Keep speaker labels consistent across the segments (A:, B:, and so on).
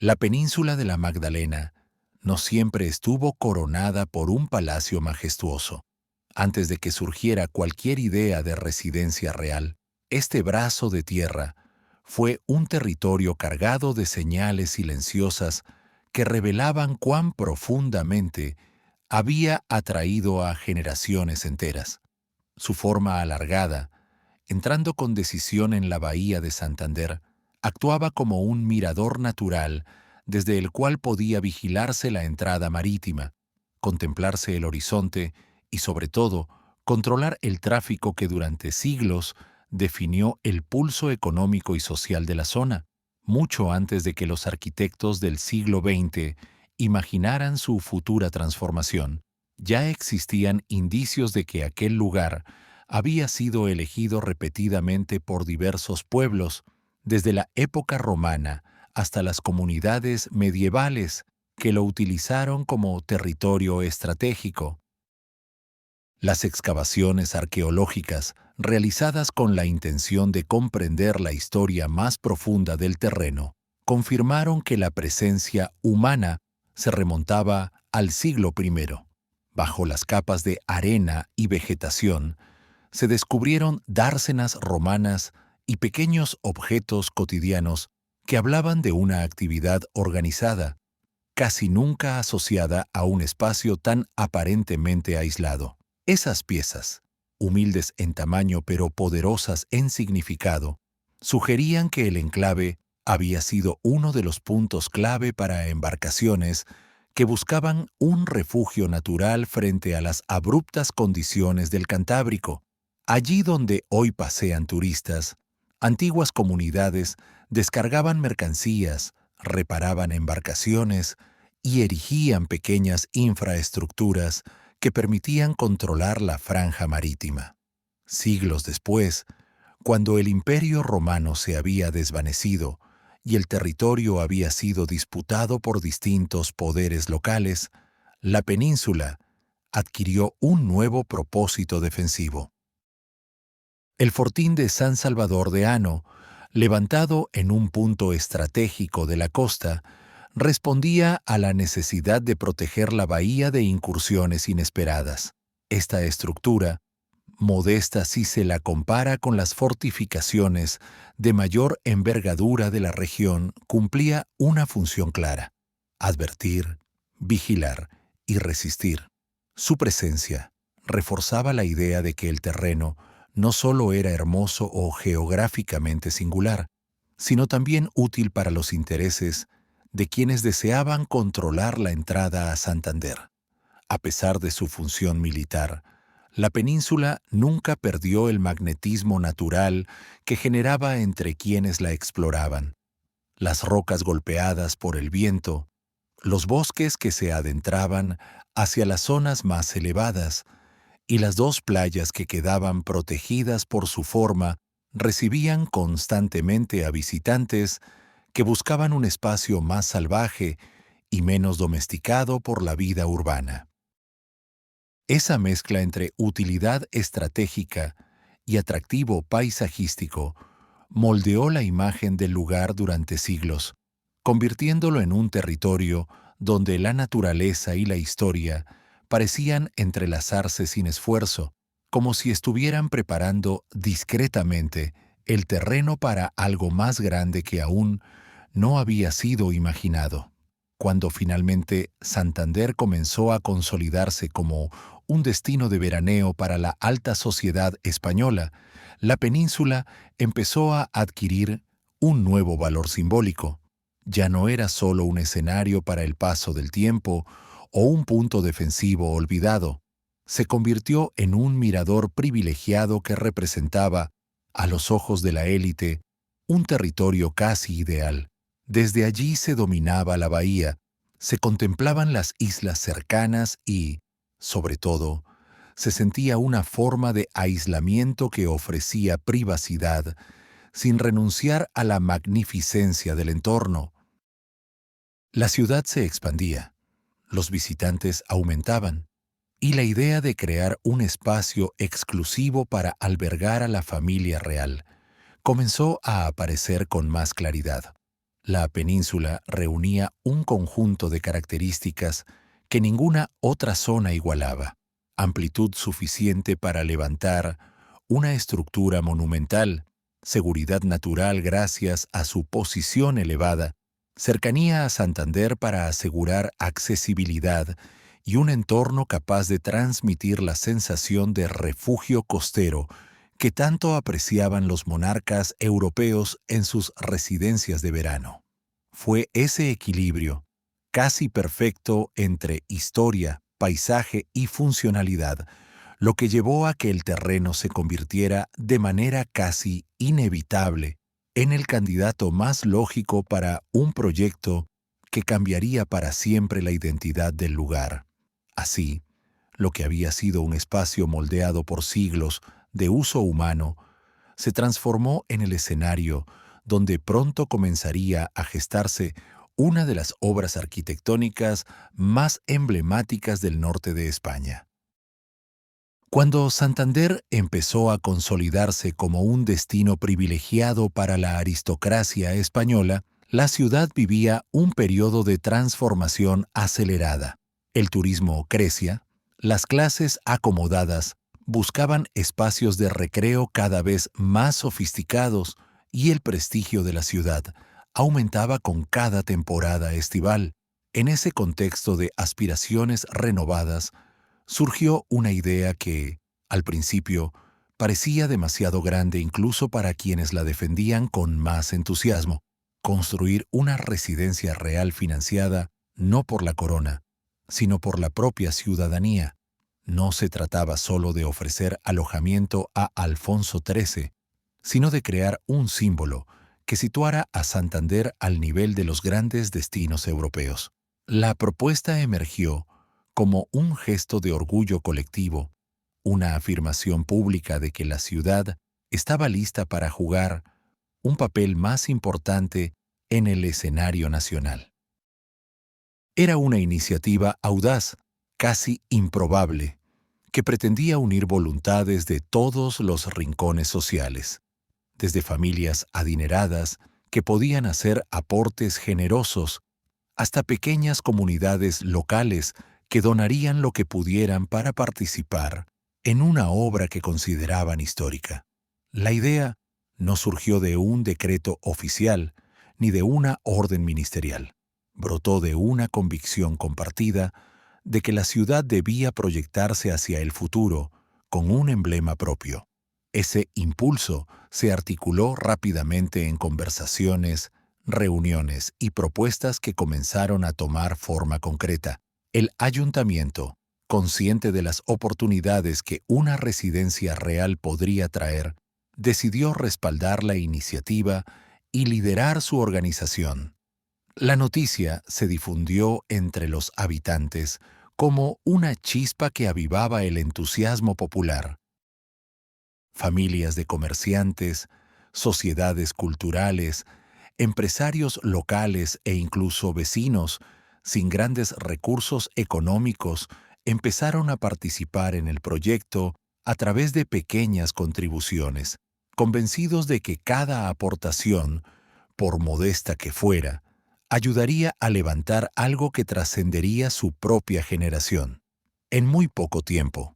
A: La península de la Magdalena no siempre estuvo coronada por un palacio majestuoso. Antes de que surgiera cualquier idea de residencia real, este brazo de tierra fue un territorio cargado de señales silenciosas que revelaban cuán profundamente había atraído a generaciones enteras. Su forma alargada, entrando con decisión en la bahía de Santander, actuaba como un mirador natural desde el cual podía vigilarse la entrada marítima, contemplarse el horizonte y, sobre todo, controlar el tráfico que durante siglos definió el pulso económico y social de la zona, mucho antes de que los arquitectos del siglo XX imaginaran su futura transformación. Ya existían indicios de que aquel lugar había sido elegido repetidamente por diversos pueblos, desde la época romana hasta las comunidades medievales que lo utilizaron como territorio estratégico. Las excavaciones arqueológicas, realizadas con la intención de comprender la historia más profunda del terreno, confirmaron que la presencia humana se remontaba al siglo I. Bajo las capas de arena y vegetación, se descubrieron dársenas romanas y pequeños objetos cotidianos que hablaban de una actividad organizada, casi nunca asociada a un espacio tan aparentemente aislado. Esas piezas, humildes en tamaño pero poderosas en significado, sugerían que el enclave había sido uno de los puntos clave para embarcaciones que buscaban un refugio natural frente a las abruptas condiciones del Cantábrico. Allí donde hoy pasean turistas, antiguas comunidades descargaban mercancías, reparaban embarcaciones y erigían pequeñas infraestructuras que permitían controlar la franja marítima. Siglos después, cuando el Imperio Romano se había desvanecido y el territorio había sido disputado por distintos poderes locales, la península adquirió un nuevo propósito defensivo. El fortín de San Salvador de Ano, levantado en un punto estratégico de la costa, respondía a la necesidad de proteger la bahía de incursiones inesperadas. Esta estructura, modesta si se la compara con las fortificaciones de mayor envergadura de la región, cumplía una función clara: advertir, vigilar y resistir. Su presencia reforzaba la idea de que el terreno no solo era hermoso o geográficamente singular, sino también útil para los intereses de quienes deseaban controlar la entrada a Santander. A pesar de su función militar, la península nunca perdió el magnetismo natural que generaba entre quienes la exploraban. Las rocas golpeadas por el viento, los bosques que se adentraban hacia las zonas más elevadas, y las dos playas que quedaban protegidas por su forma recibían constantemente a visitantes que buscaban un espacio más salvaje y menos domesticado por la vida urbana. Esa mezcla entre utilidad estratégica y atractivo paisajístico moldeó la imagen del lugar durante siglos, convirtiéndolo en un territorio donde la naturaleza y la historia parecían entrelazarse sin esfuerzo, como si estuvieran preparando discretamente el terreno para algo más grande que aún no había sido imaginado. Cuando finalmente Santander comenzó a consolidarse como un destino de veraneo para la alta sociedad española, la península empezó a adquirir un nuevo valor simbólico. Ya no era solo un escenario para el paso del tiempo o un punto defensivo olvidado. Se convirtió en un mirador privilegiado que representaba, a los ojos de la élite, un territorio casi ideal. Desde allí se dominaba la bahía, se contemplaban las islas cercanas y, sobre todo, se sentía una forma de aislamiento que ofrecía privacidad sin renunciar a la magnificencia del entorno. La ciudad se expandía, los visitantes aumentaban, y la idea de crear un espacio exclusivo para albergar a la familia real comenzó a aparecer con más claridad. La península reunía un conjunto de características que ninguna otra zona igualaba: amplitud suficiente para levantar una estructura monumental, seguridad natural gracias a su posición elevada, cercanía a Santander para asegurar accesibilidad y un entorno capaz de transmitir la sensación de refugio costero que tanto apreciaban los monarcas europeos en sus residencias de verano. Fue ese equilibrio, casi perfecto entre historia, paisaje y funcionalidad, lo que llevó a que el terreno se convirtiera de manera casi inevitable en el candidato más lógico para un proyecto que cambiaría para siempre la identidad del lugar. Así, lo que había sido un espacio moldeado por siglos de uso humano, se transformó en el escenario donde pronto comenzaría a gestarse una de las obras arquitectónicas más emblemáticas del norte de España. Cuando Santander empezó a consolidarse como un destino privilegiado para la aristocracia española, la ciudad vivía un periodo de transformación acelerada. El turismo crecía, las clases acomodadas buscaban espacios de recreo cada vez más sofisticados y el prestigio de la ciudad aumentaba con cada temporada estival. En ese contexto de aspiraciones renovadas, surgió una idea que, al principio, parecía demasiado grande incluso para quienes la defendían con más entusiasmo: construir una residencia real financiada no por la corona, sino por la propia ciudadanía. No se trataba solo de ofrecer alojamiento a Alfonso XIII, sino de crear un símbolo que situara a Santander al nivel de los grandes destinos europeos. La propuesta emergió como un gesto de orgullo colectivo, una afirmación pública de que la ciudad estaba lista para jugar un papel más importante en el escenario nacional. Era una iniciativa audaz, casi improbable, que pretendía unir voluntades de todos los rincones sociales, desde familias adineradas que podían hacer aportes generosos hasta pequeñas comunidades locales que donarían lo que pudieran para participar en una obra que consideraban histórica. La idea no surgió de un decreto oficial ni de una orden ministerial. Brotó de una convicción compartida de que la ciudad debía proyectarse hacia el futuro con un emblema propio. Ese impulso se articuló rápidamente en conversaciones, reuniones y propuestas que comenzaron a tomar forma concreta. El ayuntamiento, consciente de las oportunidades que una residencia real podría traer, decidió respaldar la iniciativa y liderar su organización. La noticia se difundió entre los habitantes como una chispa que avivaba el entusiasmo popular. Familias de comerciantes, sociedades culturales, empresarios locales e incluso vecinos, sin grandes recursos económicos, empezaron a participar en el proyecto a través de pequeñas contribuciones, convencidos de que cada aportación, por modesta que fuera, ayudaría a levantar algo que trascendería su propia generación. En muy poco tiempo,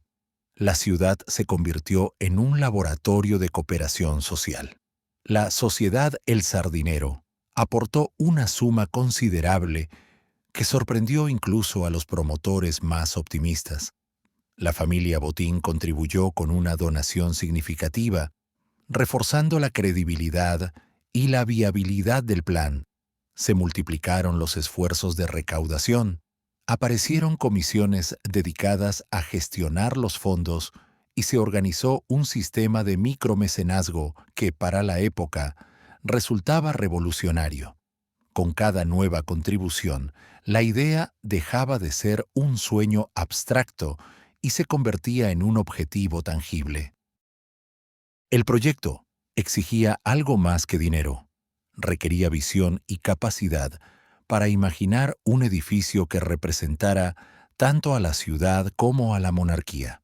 A: la ciudad se convirtió en un laboratorio de cooperación social. La Sociedad El Sardinero aportó una suma considerable que sorprendió incluso a los promotores más optimistas. La familia Botín contribuyó con una donación significativa, reforzando la credibilidad y la viabilidad del plan. Se multiplicaron los esfuerzos de recaudación, aparecieron comisiones dedicadas a gestionar los fondos y se organizó un sistema de micromecenazgo que, para la época, resultaba revolucionario. Con cada nueva contribución, la idea dejaba de ser un sueño abstracto y se convertía en un objetivo tangible. El proyecto exigía algo más que dinero. Requería visión y capacidad para imaginar un edificio que representara tanto a la ciudad como a la monarquía.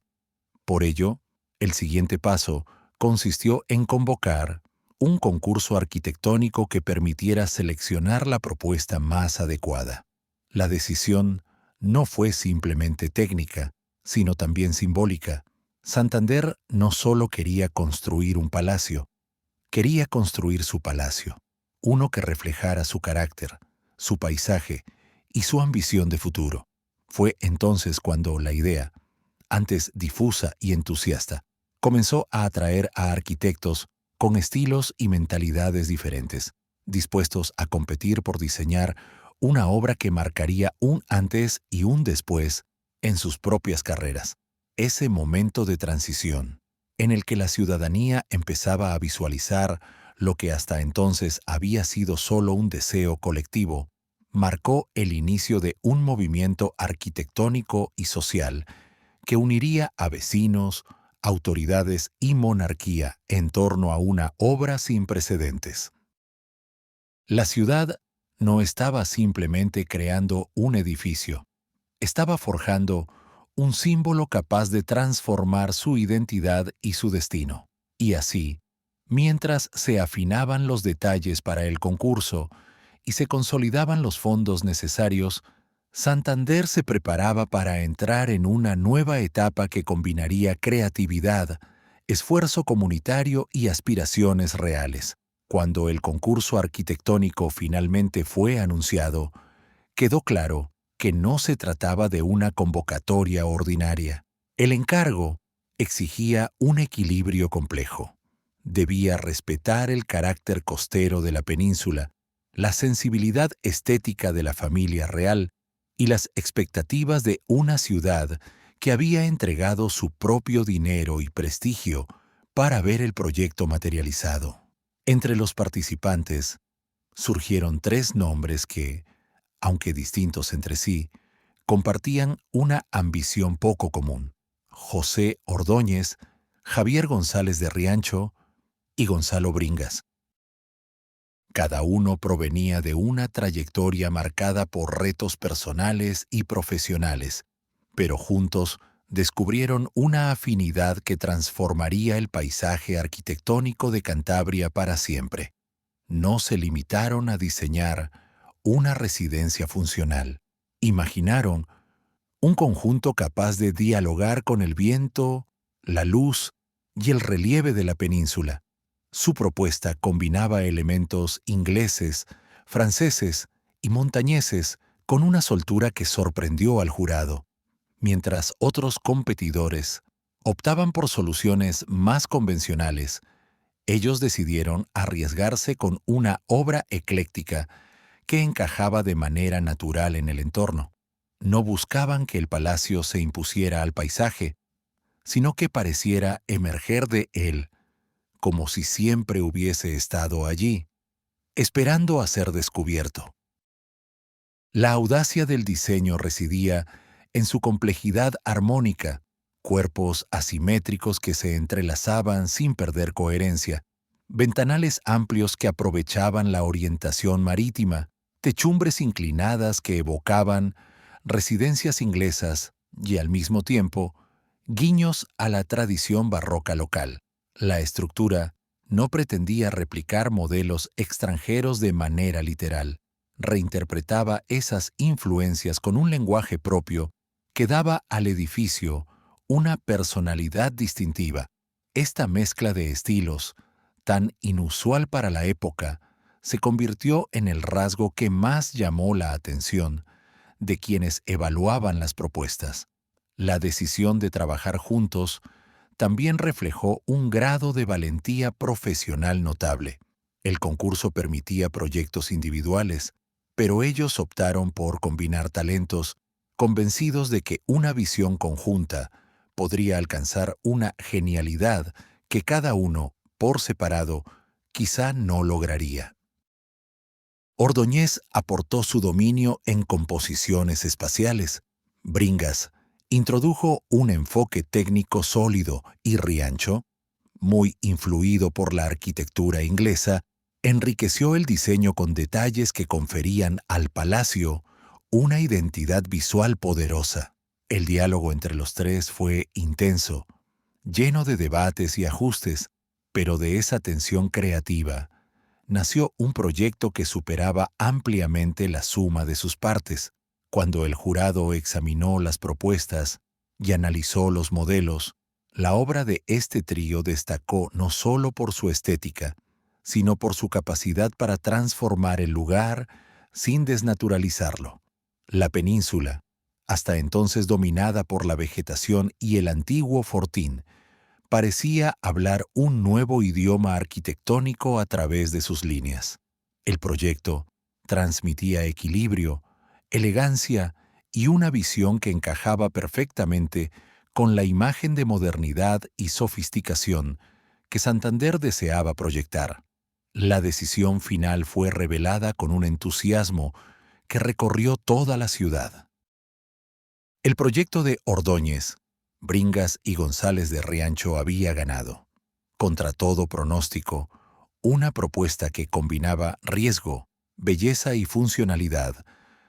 A: Por ello, el siguiente paso consistió en convocar un concurso arquitectónico que permitiera seleccionar la propuesta más adecuada. La decisión no fue simplemente técnica, sino también simbólica. Santander no solo quería construir un palacio, quería construir su palacio, uno que reflejara su carácter, su paisaje y su ambición de futuro. Fue entonces cuando la idea, antes difusa y entusiasta, comenzó a atraer a arquitectos con estilos y mentalidades diferentes, dispuestos a competir por diseñar una obra que marcaría un antes y un después en sus propias carreras. Ese momento de transición, en el que la ciudadanía empezaba a visualizar lo que hasta entonces había sido solo un deseo colectivo, marcó el inicio de un movimiento arquitectónico y social que uniría a vecinos, autoridades y monarquía en torno a una obra sin precedentes. La ciudad no estaba simplemente creando un edificio, estaba forjando un símbolo capaz de transformar su identidad y su destino. Y así, mientras se afinaban los detalles para el concurso y se consolidaban los fondos necesarios, Santander se preparaba para entrar en una nueva etapa que combinaría creatividad, esfuerzo comunitario y aspiraciones reales. Cuando el concurso arquitectónico finalmente fue anunciado, quedó claro que no se trataba de una convocatoria ordinaria. El encargo exigía un equilibrio complejo. Debía respetar el carácter costero de la península, la sensibilidad estética de la familia real y las expectativas de una ciudad que había entregado su propio dinero y prestigio para ver el proyecto materializado. Entre los participantes surgieron tres nombres que, aunque distintos entre sí, compartían una ambición poco común: José Ordóñez, Javier González de Riancho y Gonzalo Bringas. Cada uno provenía de una trayectoria marcada por retos personales y profesionales, pero juntos descubrieron una afinidad que transformaría el paisaje arquitectónico de Cantabria para siempre. No se limitaron a diseñar una residencia funcional. Imaginaron un conjunto capaz de dialogar con el viento, la luz y el relieve de la península. Su propuesta combinaba elementos ingleses, franceses y montañeses con una soltura que sorprendió al jurado, mientras otros competidores optaban por soluciones más convencionales. Ellos decidieron arriesgarse con una obra ecléctica que encajaba de manera natural en el entorno. No buscaban que el palacio se impusiera al paisaje, sino que pareciera emerger de él, como si siempre hubiese estado allí, esperando a ser descubierto. La audacia del diseño residía en su complejidad armónica, cuerpos asimétricos que se entrelazaban sin perder coherencia, ventanales amplios que aprovechaban la orientación marítima, techumbres inclinadas que evocaban residencias inglesas y, al mismo tiempo, guiños a la tradición barroca local. La estructura no pretendía replicar modelos extranjeros de manera literal. Reinterpretaba esas influencias con un lenguaje propio que daba al edificio una personalidad distintiva. Esta mezcla de estilos, tan inusual para la época, se convirtió en el rasgo que más llamó la atención de quienes evaluaban las propuestas. La decisión de trabajar juntos también reflejó un grado de valentía profesional notable. El concurso permitía proyectos individuales, pero ellos optaron por combinar talentos, convencidos de que una visión conjunta podría alcanzar una genialidad que cada uno, por separado, quizá no lograría. Ordóñez aportó su dominio en composiciones espaciales. Bringas introdujo un enfoque técnico sólido y Riancho, muy influido por la arquitectura inglesa, enriqueció el diseño con detalles que conferían al palacio una identidad visual poderosa. El diálogo entre los tres fue intenso, lleno de debates y ajustes, Pero de esa tensión creativa nació un proyecto que superaba ampliamente la suma de sus partes. Cuando el jurado examinó las propuestas y analizó los modelos, la obra de este trío destacó no solo por su estética, sino por su capacidad para transformar el lugar sin desnaturalizarlo. La península, hasta entonces dominada por la vegetación y el antiguo fortín, parecía hablar un nuevo idioma arquitectónico a través de sus líneas. El proyecto transmitía equilibrio, elegancia y una visión que encajaba perfectamente con la imagen de modernidad y sofisticación que Santander deseaba proyectar. La decisión final fue revelada con un entusiasmo que recorrió toda la ciudad. El proyecto de Ordóñez, Bringas y González de Riancho había ganado, contra todo pronóstico, una propuesta que combinaba riesgo, belleza y funcionalidad,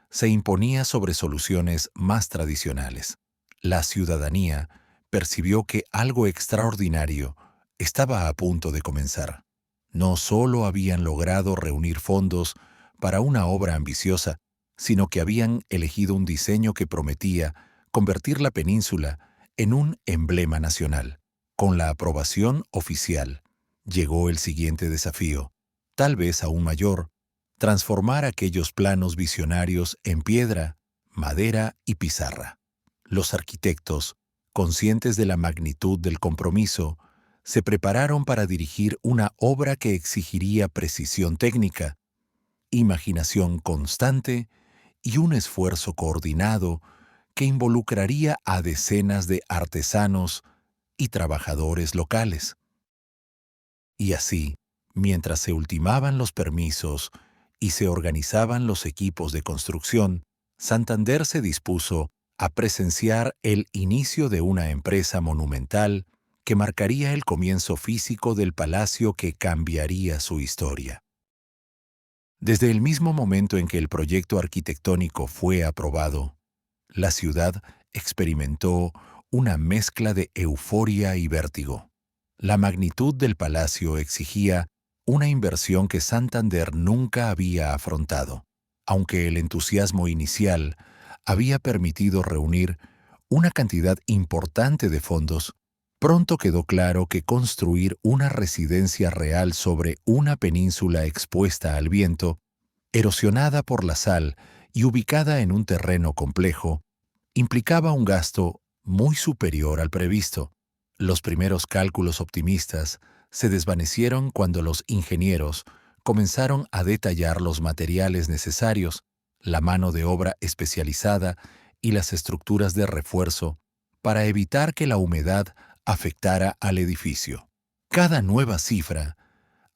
A: se imponía sobre soluciones más tradicionales. La ciudadanía percibió que algo extraordinario estaba a punto de comenzar. No solo habían logrado reunir fondos para una obra ambiciosa, sino que habían elegido un diseño que prometía convertir la península en un emblema nacional. Con la aprobación oficial, llegó el siguiente desafío, tal vez aún mayor: transformar aquellos planos visionarios en piedra, madera y pizarra. Los arquitectos, conscientes de la magnitud del compromiso, se prepararon para dirigir una obra que exigiría precisión técnica, imaginación constante y un esfuerzo coordinado que involucraría a decenas de artesanos y trabajadores locales. Y así, mientras se ultimaban los permisos y se organizaban los equipos de construcción, Santander se dispuso a presenciar el inicio de una empresa monumental que marcaría el comienzo físico del palacio que cambiaría su historia. Desde el mismo momento en que el proyecto arquitectónico fue aprobado, la ciudad experimentó una mezcla de euforia y vértigo. La magnitud del palacio exigía una inversión que Santander nunca había afrontado. Aunque el entusiasmo inicial había permitido reunir una cantidad importante de fondos, pronto quedó claro que construir una residencia real sobre una península expuesta al viento, erosionada por la sal y ubicada en un terreno complejo, implicaba un gasto muy superior al previsto. Los primeros cálculos optimistas se desvanecieron cuando los ingenieros comenzaron a detallar los materiales necesarios, la mano de obra especializada y las estructuras de refuerzo para evitar que la humedad afectara al edificio. Cada nueva cifra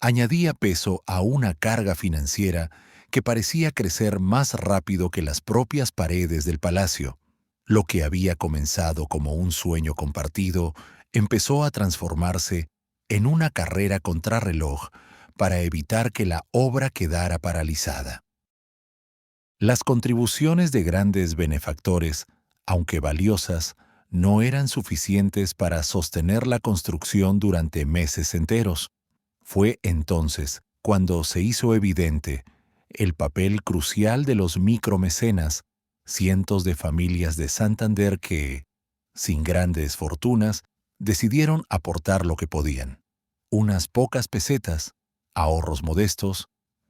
A: añadía peso a una carga financiera que parecía crecer más rápido que las propias paredes del palacio. Lo que había comenzado como un sueño compartido empezó a transformarse en una carrera contrarreloj para evitar que la obra quedara paralizada. Las contribuciones de grandes benefactores, aunque valiosas, no eran suficientes para sostener la construcción durante meses enteros. Fue entonces cuando se hizo evidente el papel crucial de los micromecenas, cientos de familias de Santander que, sin grandes fortunas, decidieron aportar lo que podían. Unas pocas pesetas, ahorros modestos,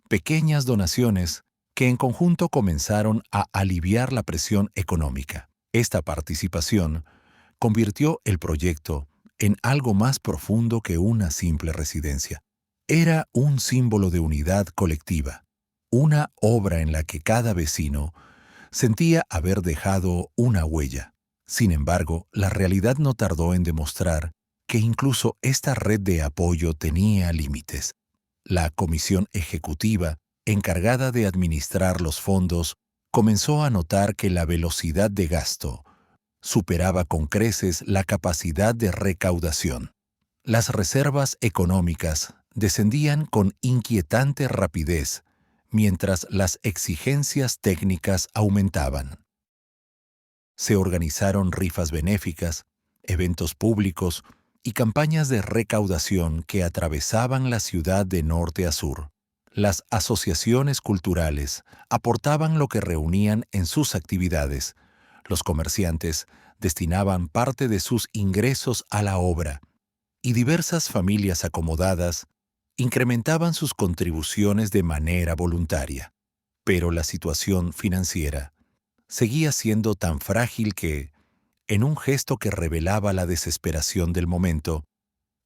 A: pequeñas donaciones que en conjunto comenzaron a aliviar la presión económica. Esta participación convirtió el proyecto en algo más profundo que una simple residencia. Era un símbolo de unidad colectiva, una obra en la que cada vecino sentía haber dejado una huella. Sin embargo, la realidad no tardó en demostrar que incluso esta red de apoyo tenía límites. La comisión ejecutiva, encargada de administrar los fondos, comenzó a notar que la velocidad de gasto superaba con creces la capacidad de recaudación. Las reservas económicas descendían con inquietante rapidez, mientras las exigencias técnicas aumentaban. Se organizaron rifas benéficas, eventos públicos y campañas de recaudación que atravesaban la ciudad de norte a sur. Las asociaciones culturales aportaban lo que reunían en sus actividades. Los comerciantes destinaban parte de sus ingresos a la obra, y diversas familias acomodadas incrementaban sus contribuciones de manera voluntaria. Pero la situación financiera seguía siendo tan frágil que, en un gesto que revelaba la desesperación del momento,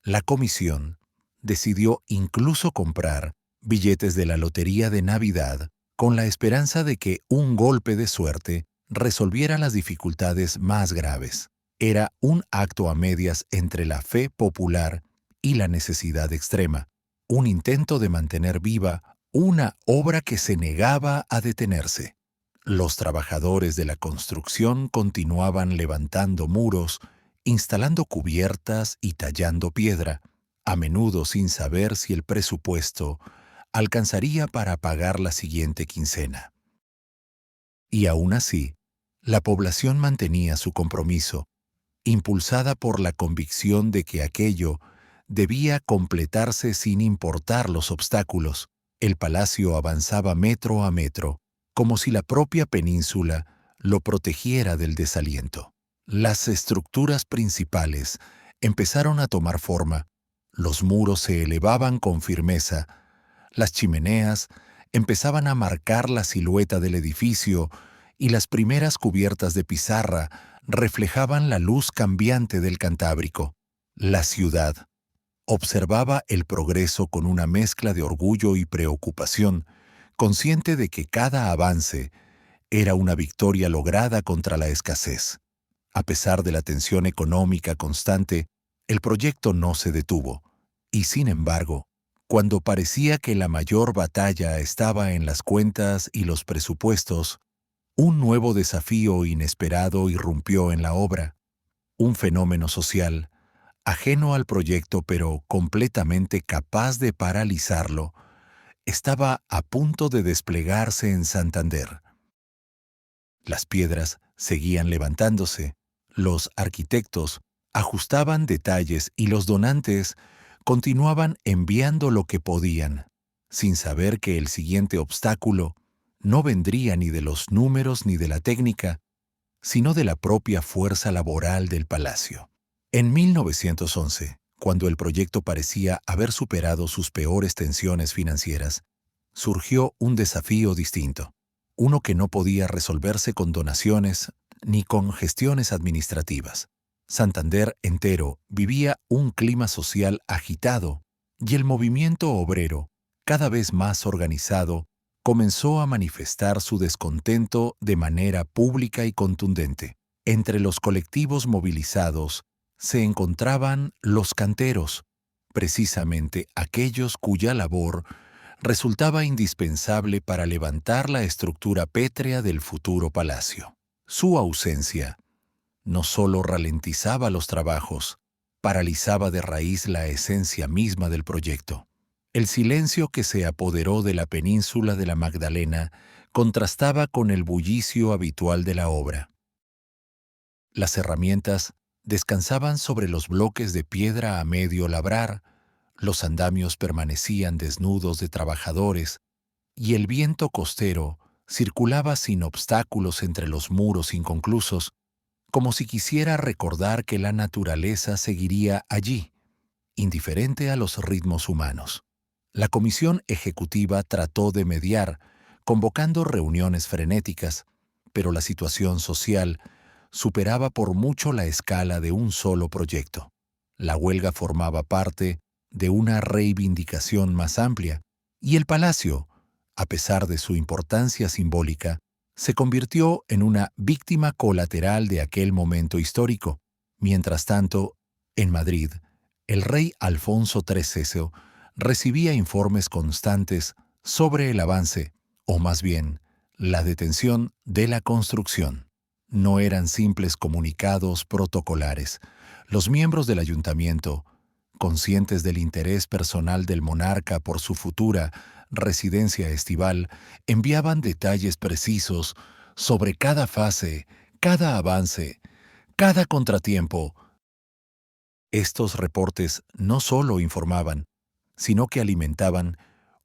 A: la comisión decidió incluso comprar billetes de la Lotería de Navidad con la esperanza de que un golpe de suerte resolviera las dificultades más graves. Era un acto a medias entre la fe popular y la necesidad extrema, un intento de mantener viva una obra que se negaba a detenerse. Los trabajadores de la construcción continuaban levantando muros, instalando cubiertas y tallando piedra, a menudo sin saber si el presupuesto alcanzaría para pagar la siguiente quincena. Y aún así, la población mantenía su compromiso, impulsada por la convicción de que aquello debía completarse sin importar los obstáculos. El palacio avanzaba metro a metro, como si la propia península lo protegiera del desaliento. Las estructuras principales empezaron a tomar forma, los muros se elevaban con firmeza, las chimeneas empezaban a marcar la silueta del edificio y las primeras cubiertas de pizarra reflejaban la luz cambiante del Cantábrico. La ciudad observaba el progreso con una mezcla de orgullo y preocupación, consciente de que cada avance era una victoria lograda contra la escasez. A pesar de la tensión económica constante, el proyecto no se detuvo, y sin embargo, cuando parecía que la mayor batalla estaba en las cuentas y los presupuestos, un nuevo desafío inesperado irrumpió en la obra, un fenómeno social, ajeno al proyecto pero completamente capaz de paralizarlo, estaba a punto de desplegarse en Santander. Las piedras seguían levantándose, los arquitectos ajustaban detalles y los donantes continuaban enviando lo que podían, sin saber que el siguiente obstáculo no vendría ni de los números ni de la técnica, sino de la propia fuerza laboral del palacio. En 1911, cuando el proyecto parecía haber superado sus peores tensiones financieras, surgió un desafío distinto, uno que no podía resolverse con donaciones ni con gestiones administrativas. Santander entero vivía un clima social agitado y el movimiento obrero, cada vez más organizado, comenzó a manifestar su descontento de manera pública y contundente. Entre los colectivos movilizados se encontraban los canteros, precisamente aquellos cuya labor resultaba indispensable para levantar la estructura pétrea del futuro palacio. Su ausencia no solo ralentizaba los trabajos, paralizaba de raíz la esencia misma del proyecto. El silencio que se apoderó de la península de la Magdalena contrastaba con el bullicio habitual de la obra. Las herramientas descansaban sobre los bloques de piedra a medio labrar, los andamios permanecían desnudos de trabajadores, y el viento costero circulaba sin obstáculos entre los muros inconclusos, como si quisiera recordar que la naturaleza seguiría allí, indiferente a los ritmos humanos. La comisión ejecutiva trató de mediar, convocando reuniones frenéticas, pero la situación social superaba por mucho la escala de un solo proyecto. La huelga formaba parte de una reivindicación más amplia, y el palacio, a pesar de su importancia simbólica, se convirtió en una víctima colateral de aquel momento histórico. Mientras tanto, en Madrid, el rey Alfonso XIII recibía informes constantes sobre el avance, o más bien, la detención de la construcción. No eran simples comunicados protocolares. Los miembros del ayuntamiento, conscientes del interés personal del monarca por su futura residencia estival, enviaban detalles precisos sobre cada fase, cada avance, cada contratiempo. Estos reportes no solo informaban, sino que alimentaban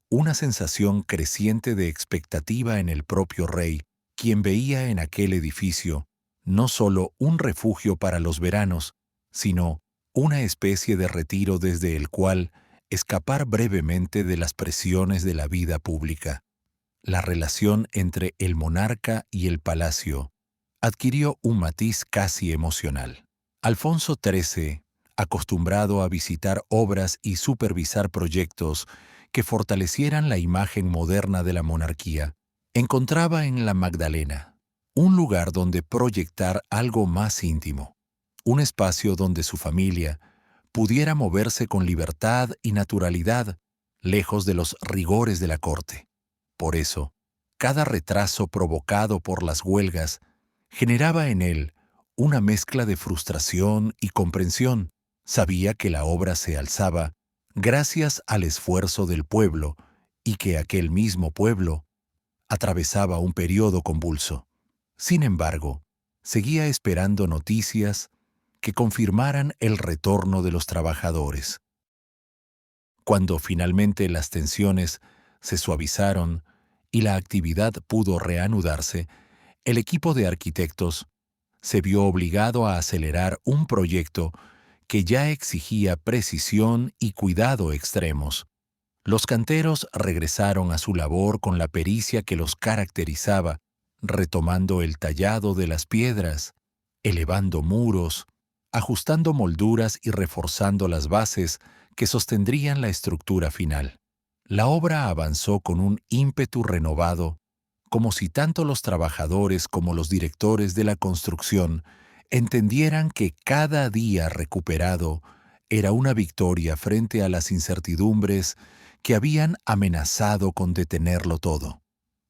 A: una sensación creciente de expectativa en el propio rey, quien veía en aquel edificio no solo un refugio para los veranos, sino una especie de retiro desde el cual escapar brevemente de las presiones de la vida pública. La relación entre el monarca y el palacio adquirió un matiz casi emocional. Alfonso XIII, acostumbrado a visitar obras y supervisar proyectos que fortalecieran la imagen moderna de la monarquía, encontraba en la Magdalena un lugar donde proyectar algo más íntimo, un espacio donde su familia pudiera moverse con libertad y naturalidad, lejos de los rigores de la corte. Por eso, cada retraso provocado por las huelgas generaba en él una mezcla de frustración y comprensión. Sabía que la obra se alzaba gracias al esfuerzo del pueblo y que aquel mismo pueblo atravesaba un periodo convulso. Sin embargo, seguía esperando noticias que confirmaran el retorno de los trabajadores. Cuando finalmente las tensiones se suavizaron y la actividad pudo reanudarse, el equipo de arquitectos se vio obligado a acelerar un proyecto que ya exigía precisión y cuidado extremos. Los canteros regresaron a su labor con la pericia que los caracterizaba, retomando el tallado de las piedras, elevando muros, ajustando molduras y reforzando las bases que sostendrían la estructura final. La obra avanzó con un ímpetu renovado, como si tanto los trabajadores como los directores de la construcción entendieran que cada día recuperado era una victoria frente a las incertidumbres que habían amenazado con detenerlo todo.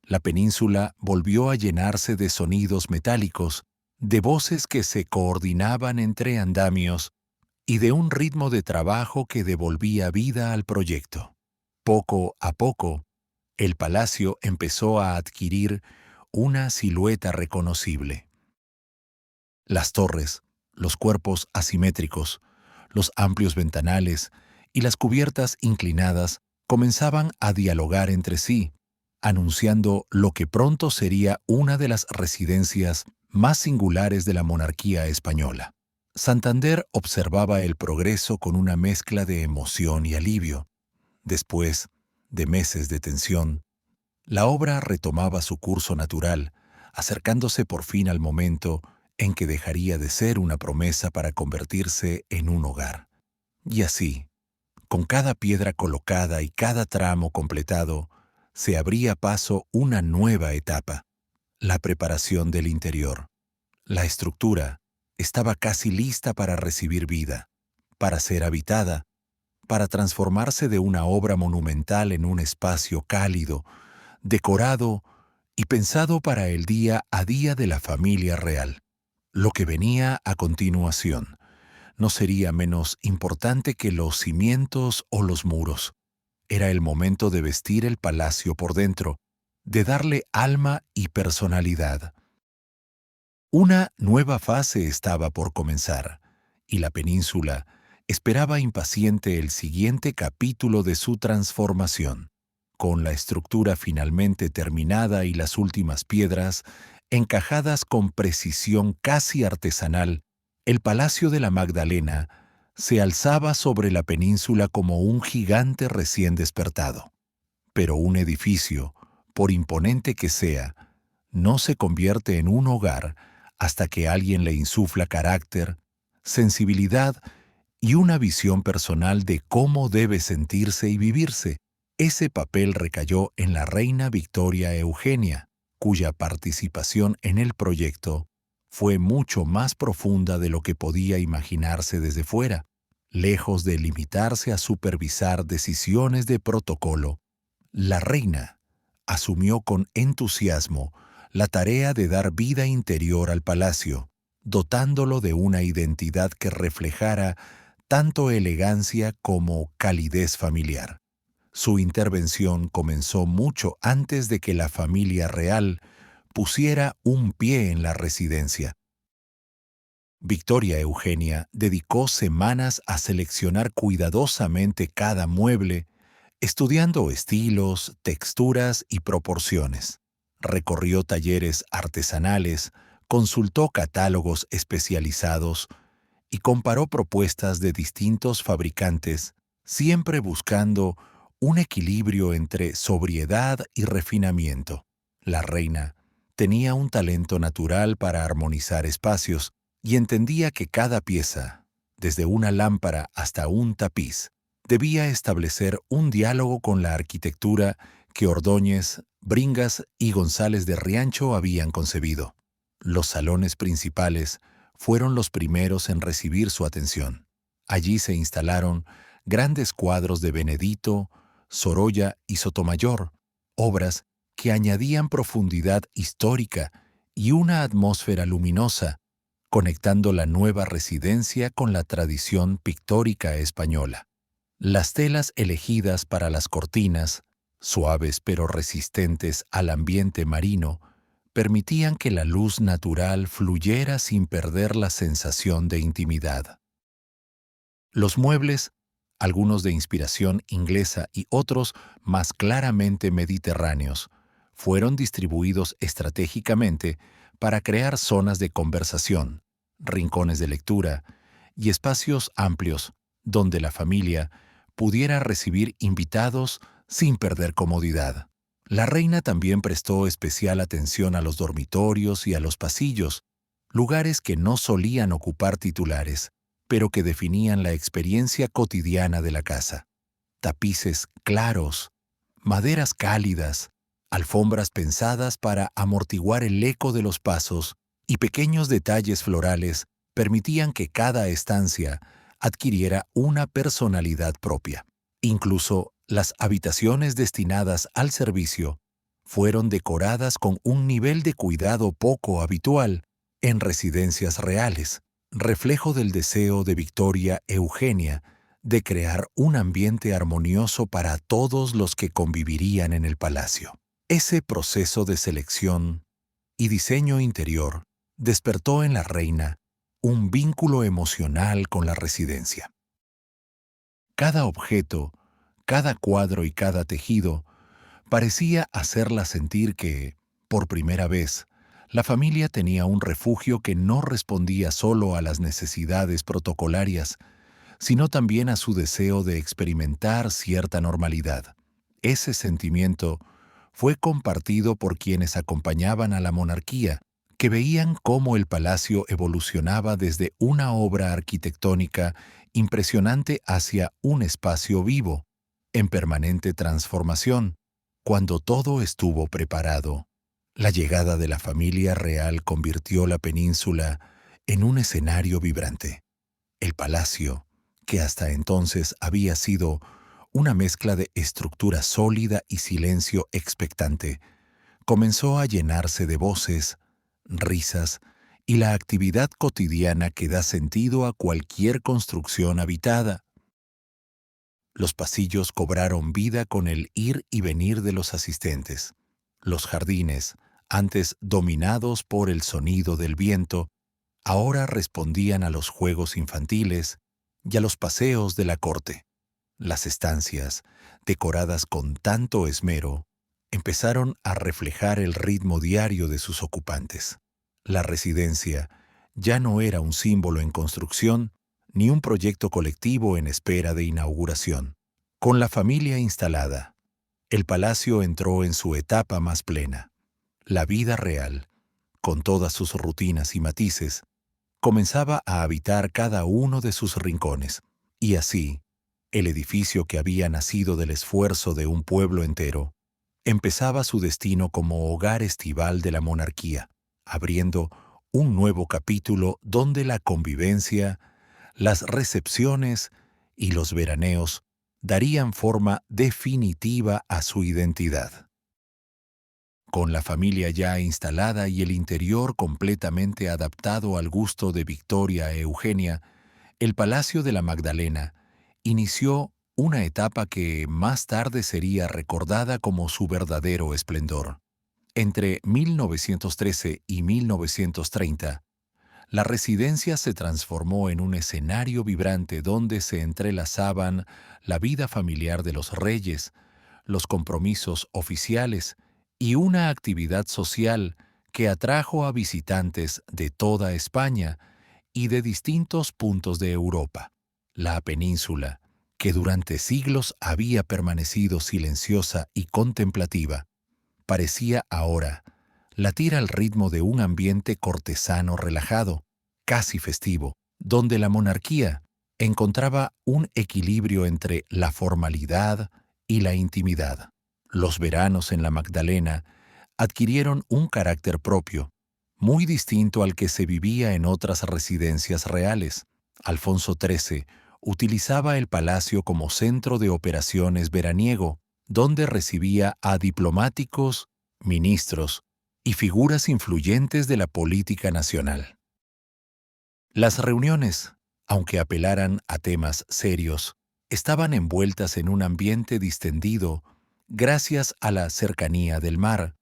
A: La península volvió a llenarse de sonidos metálicos, de voces que se coordinaban entre andamios y de un ritmo de trabajo que devolvía vida al proyecto. Poco a poco, el palacio empezó a adquirir una silueta reconocible. Las torres, los cuerpos asimétricos, los amplios ventanales y las cubiertas inclinadas comenzaban a dialogar entre sí, anunciando lo que pronto sería una de las residencias más singulares de la monarquía española. Santander observaba el progreso con una mezcla de emoción y alivio. Después de meses de tensión, la obra retomaba su curso natural, acercándose por fin al momento en que dejaría de ser una promesa para convertirse en un hogar. Y así, con cada piedra colocada y cada tramo completado, se abría paso una nueva etapa, la preparación del interior. La estructura estaba casi lista para recibir vida, para ser habitada, para transformarse de una obra monumental en un espacio cálido, decorado y pensado para el día a día de la familia real. Lo que venía a continuación no sería menos importante que los cimientos o los muros. Era el momento de vestir el palacio por dentro, de darle alma y personalidad. Una nueva fase estaba por comenzar, y la península esperaba impaciente el siguiente capítulo de su transformación. Con la estructura finalmente terminada y las últimas piedras encajadas con precisión casi artesanal, el Palacio de la Magdalena se alzaba sobre la península como un gigante recién despertado. Pero un edificio, por imponente que sea, no se convierte en un hogar hasta que alguien le insufla carácter, sensibilidad y una visión personal de cómo debe sentirse y vivirse. Ese papel recayó en la reina Victoria Eugenia, cuya participación en el proyecto fue mucho más profunda de lo que podía imaginarse desde fuera. Lejos de limitarse a supervisar decisiones de protocolo, la reina asumió con entusiasmo la tarea de dar vida interior al palacio, dotándolo de una identidad que reflejara tanto elegancia como calidez familiar. Su intervención comenzó mucho antes de que la familia real pusiera un pie en la residencia. Victoria Eugenia dedicó semanas a seleccionar cuidadosamente cada mueble, estudiando estilos, texturas y proporciones. Recorrió talleres artesanales, consultó catálogos especializados y comparó propuestas de distintos fabricantes, siempre buscando un equilibrio entre sobriedad y refinamiento. La reina tenía un talento natural para armonizar espacios y entendía que cada pieza, desde una lámpara hasta un tapiz, debía establecer un diálogo con la arquitectura que Ordóñez, Bringas y González de Riancho habían concebido. Los salones principales fueron los primeros en recibir su atención. Allí se instalaron grandes cuadros de Benedito, Sorolla y Sotomayor, obras que añadían profundidad histórica y una atmósfera luminosa, conectando la nueva residencia con la tradición pictórica española. Las telas elegidas para las cortinas, suaves pero resistentes al ambiente marino, permitían que la luz natural fluyera sin perder la sensación de intimidad. Los muebles, algunos de inspiración inglesa y otros más claramente mediterráneos, fueron distribuidos estratégicamente para crear zonas de conversación, rincones de lectura y espacios amplios donde la familia pudiera recibir invitados sin perder comodidad. La reina también prestó especial atención a los dormitorios y a los pasillos, lugares que no solían ocupar titulares, pero que definían la experiencia cotidiana de la casa. Tapices claros, maderas cálidas, alfombras pensadas para amortiguar el eco de los pasos y pequeños detalles florales permitían que cada estancia adquiriera una personalidad propia. Incluso las habitaciones destinadas al servicio fueron decoradas con un nivel de cuidado poco habitual en residencias reales, reflejo del deseo de Victoria Eugenia de crear un ambiente armonioso para todos los que convivirían en el palacio. Ese proceso de selección y diseño interior despertó en la reina un vínculo emocional con la residencia. Cada objeto, cada cuadro y cada tejido parecía hacerla sentir que, por primera vez, la familia tenía un refugio que no respondía solo a las necesidades protocolarias, sino también a su deseo de experimentar cierta normalidad. Ese sentimiento fue compartido por quienes acompañaban a la monarquía, que veían cómo el palacio evolucionaba desde una obra arquitectónica impresionante hacia un espacio vivo, en permanente transformación. Cuando todo estuvo preparado, la llegada de la familia real convirtió la península en un escenario vibrante. El palacio, que hasta entonces había sido una mezcla de estructura sólida y silencio expectante, comenzó a llenarse de voces, risas y la actividad cotidiana que da sentido a cualquier construcción habitada. Los pasillos cobraron vida con el ir y venir de los asistentes. Los jardines, antes dominados por el sonido del viento, ahora respondían a los juegos infantiles y a los paseos de la corte. Las estancias, decoradas con tanto esmero, empezaron a reflejar el ritmo diario de sus ocupantes. La residencia ya no era un símbolo en construcción ni un proyecto colectivo en espera de inauguración. Con la familia instalada, el palacio entró en su etapa más plena. La vida real, con todas sus rutinas y matices, comenzaba a habitar cada uno de sus rincones, y así, el edificio que había nacido del esfuerzo de un pueblo entero, empezaba su destino como hogar estival de la monarquía, abriendo un nuevo capítulo donde la convivencia, las recepciones y los veraneos darían forma definitiva a su identidad. Con la familia ya instalada y el interior completamente adaptado al gusto de Victoria Eugenia, el Palacio de la Magdalena inició una etapa que más tarde sería recordada como su verdadero esplendor. Entre 1913 y 1930, La residencia se transformó en un escenario vibrante donde se entrelazaban la vida familiar de los reyes, los compromisos oficiales y una actividad social que atrajo a visitantes de toda España y de distintos puntos de Europa. La península, que durante siglos había permanecido silenciosa y contemplativa, parecía ahora latir al ritmo de un ambiente cortesano relajado, casi festivo, donde la monarquía encontraba un equilibrio entre la formalidad y la intimidad. Los veranos en la Magdalena adquirieron un carácter propio, muy distinto al que se vivía en otras residencias reales. Alfonso XIII utilizaba el palacio como centro de operaciones veraniego, donde recibía a diplomáticos, ministros y figuras influyentes de la política nacional. Las reuniones, aunque apelaran a temas serios, estaban envueltas en un ambiente distendido gracias a la cercanía del mar,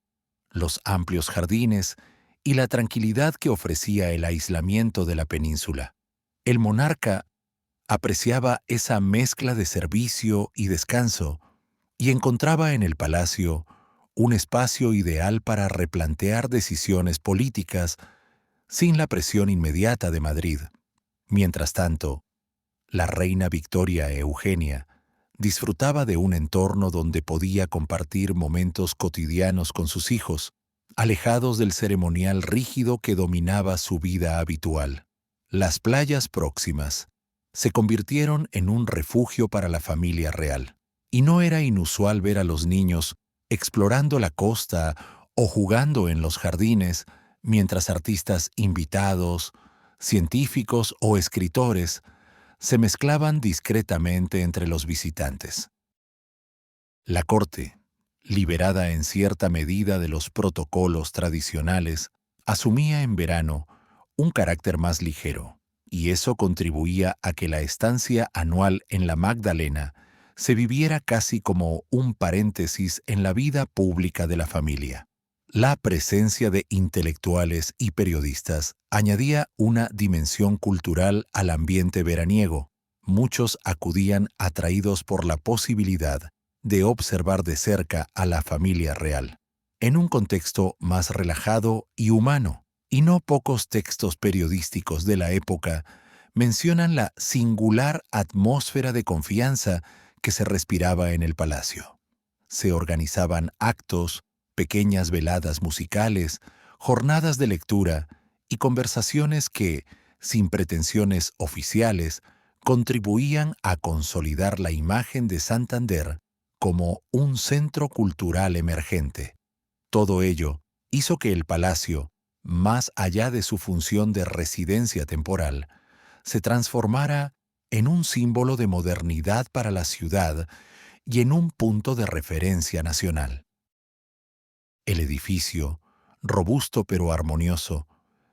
A: los amplios jardines y la tranquilidad que ofrecía el aislamiento de la península. El monarca apreciaba esa mezcla de servicio y descanso y encontraba en el palacio un espacio ideal para replantear decisiones políticas sin la presión inmediata de Madrid. Mientras tanto, la reina Victoria Eugenia disfrutaba de un entorno donde podía compartir momentos cotidianos con sus hijos, alejados del ceremonial rígido que dominaba su vida habitual. Las playas próximas se convirtieron en un refugio para la familia real, y no era inusual ver a los niños explorando la costa o jugando en los jardines, mientras artistas invitados, científicos o escritores se mezclaban discretamente entre los visitantes. La corte, liberada en cierta medida de los protocolos tradicionales, asumía en verano un carácter más ligero, y eso contribuía a que la estancia anual en la Magdalena se viviera casi como un paréntesis en la vida pública de la familia. La presencia de intelectuales y periodistas añadía una dimensión cultural al ambiente veraniego. Muchos acudían atraídos por la posibilidad de observar de cerca a la familia real, en un contexto más relajado y humano. Y no pocos textos periodísticos de la época mencionan la singular atmósfera de confianza que se respiraba en el palacio. Se organizaban actos, pequeñas veladas musicales, jornadas de lectura y conversaciones que, sin pretensiones oficiales, contribuían a consolidar la imagen de Santander como un centro cultural emergente. Todo ello hizo que el palacio, más allá de su función de residencia temporal, se transformara en un símbolo de modernidad para la ciudad y en un punto de referencia nacional. El edificio, robusto pero armonioso,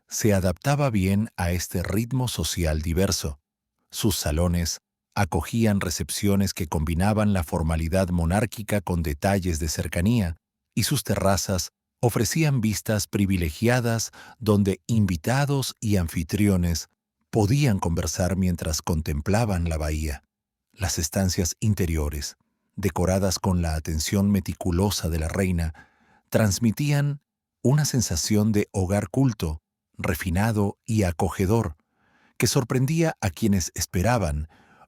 A: se adaptaba bien a este ritmo social diverso. Sus salones acogían recepciones que combinaban la formalidad monárquica con detalles de cercanía, y sus terrazas ofrecían vistas privilegiadas donde invitados y anfitriones podían conversar mientras contemplaban la bahía. Las estancias interiores, decoradas con la atención meticulosa de la reina, transmitían una sensación de hogar culto, refinado y acogedor, que sorprendía a quienes esperaban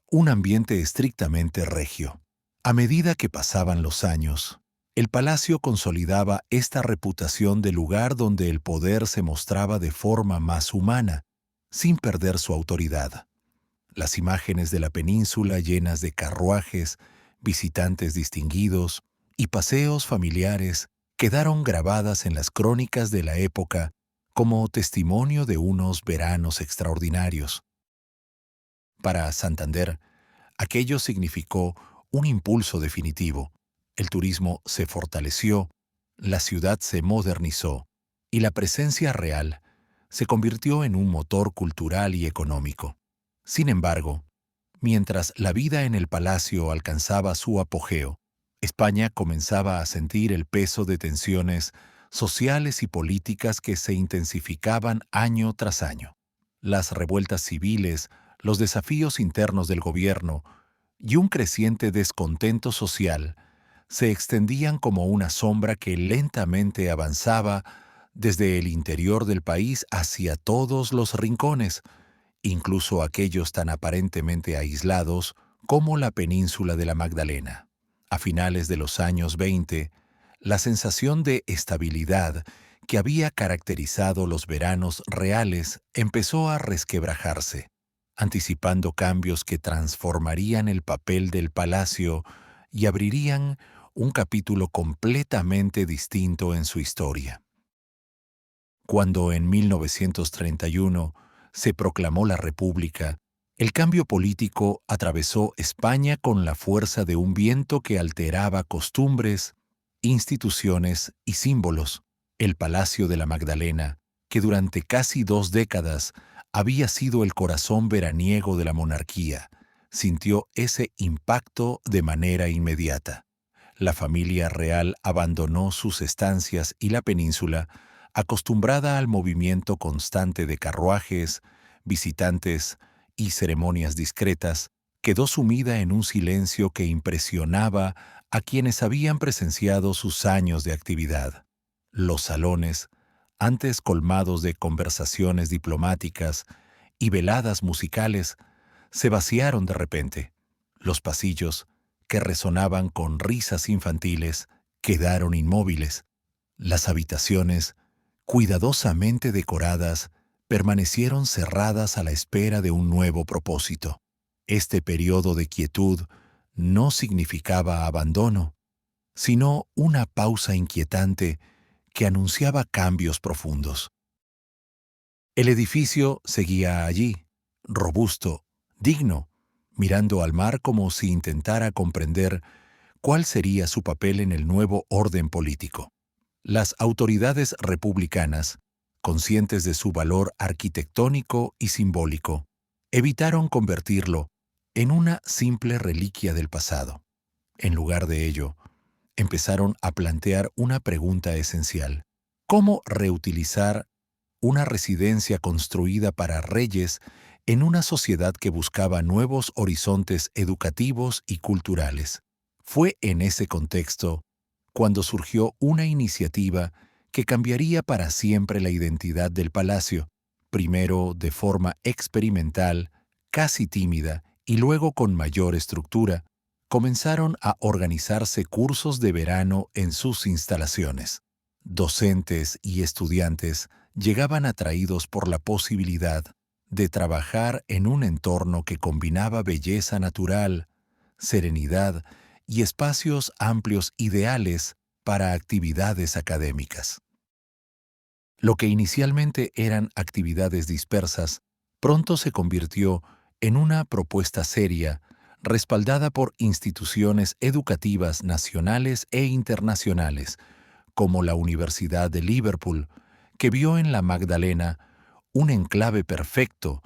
A: un ambiente estrictamente regio. A medida que pasaban los años, el palacio consolidaba esta reputación de lugar donde el poder se mostraba de forma más humana, sin perder su autoridad. Las imágenes de la península llenas de carruajes, visitantes distinguidos y paseos familiares quedaron grabadas en las crónicas de la época como testimonio de unos veranos extraordinarios. Para Santander, aquello significó un impulso definitivo. El turismo se fortaleció, la ciudad se modernizó y la presencia real se convirtió en un motor cultural y económico. Sin embargo, mientras la vida en el palacio alcanzaba su apogeo, España comenzaba a sentir el peso de tensiones sociales y políticas que se intensificaban año tras año. las revueltas civiles, los desafíos internos del gobierno y un creciente descontento social se extendían como una sombra que lentamente avanzaba desde el interior del país hacia todos los rincones, incluso aquellos tan aparentemente aislados como la península de la Magdalena. A finales de los años 20, la sensación de estabilidad que había caracterizado los veranos reales empezó a resquebrajarse, anticipando cambios que transformarían el papel del palacio y abrirían un capítulo completamente distinto en su historia. Cuando en 1931 se proclamó la República, el cambio político atravesó España con la fuerza de un viento que alteraba costumbres, instituciones y símbolos. El Palacio de la Magdalena, que durante casi 2 décadas había sido el corazón veraniego de la monarquía, sintió ese impacto de manera inmediata. La familia real abandonó sus estancias y la península, acostumbrada al movimiento constante de carruajes, visitantes y ceremonias discretas, quedó sumida en un silencio que impresionaba a quienes habían presenciado sus años de actividad. Los salones, antes colmados de conversaciones diplomáticas y veladas musicales, se vaciaron de repente. Los pasillos, que resonaban con risas infantiles, quedaron inmóviles. Las habitaciones, cuidadosamente decoradas, permanecieron cerradas a la espera de un nuevo propósito. Este periodo de quietud no significaba abandono, sino una pausa inquietante que anunciaba cambios profundos. El edificio seguía allí, robusto, digno, mirando al mar como si intentara comprender cuál sería su papel en el nuevo orden político. Las autoridades republicanas, conscientes de su valor arquitectónico y simbólico, evitaron convertirlo en una simple reliquia del pasado. En lugar de ello, empezaron a plantear una pregunta esencial: ¿cómo reutilizar una residencia construida para reyes en una sociedad que buscaba nuevos horizontes educativos y culturales? Fue en ese contexto cuando surgió una iniciativa que cambiaría para siempre la identidad del palacio, primero de forma experimental, casi tímida, y luego con mayor estructura. Comenzaron a organizarse cursos de verano en sus instalaciones. Docentes y estudiantes llegaban atraídos por la posibilidad de trabajar en un entorno que combinaba belleza natural, serenidad y espacios amplios ideales para actividades académicas. Lo que inicialmente eran actividades dispersas, pronto se convirtió en una propuesta seria, respaldada por instituciones educativas nacionales e internacionales, como la Universidad de Liverpool, que vio en la Magdalena un enclave perfecto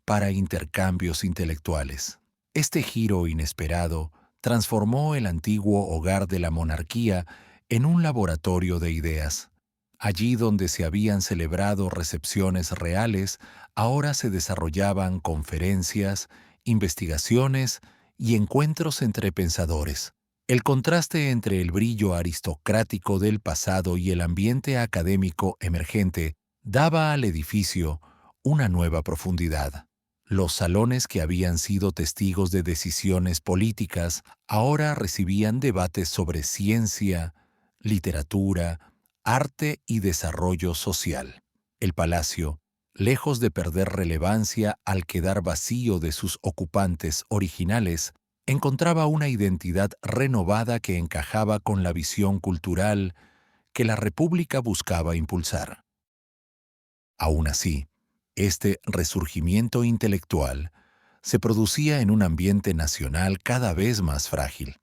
A: para intercambios intelectuales. Este giro inesperado transformó el antiguo hogar de la monarquía en un laboratorio de ideas. Allí donde se habían celebrado recepciones reales, ahora se desarrollaban conferencias, investigaciones y encuentros entre pensadores. El contraste entre el brillo aristocrático del pasado y el ambiente académico emergente daba al edificio una nueva profundidad. Los salones que habían sido testigos de decisiones políticas ahora recibían debates sobre ciencia, literatura, arte y desarrollo social. El palacio, lejos de perder relevancia al quedar vacío de sus ocupantes originales, encontraba una identidad renovada que encajaba con la visión cultural que la República buscaba impulsar. Aún así, este resurgimiento intelectual se producía en un ambiente nacional cada vez más frágil.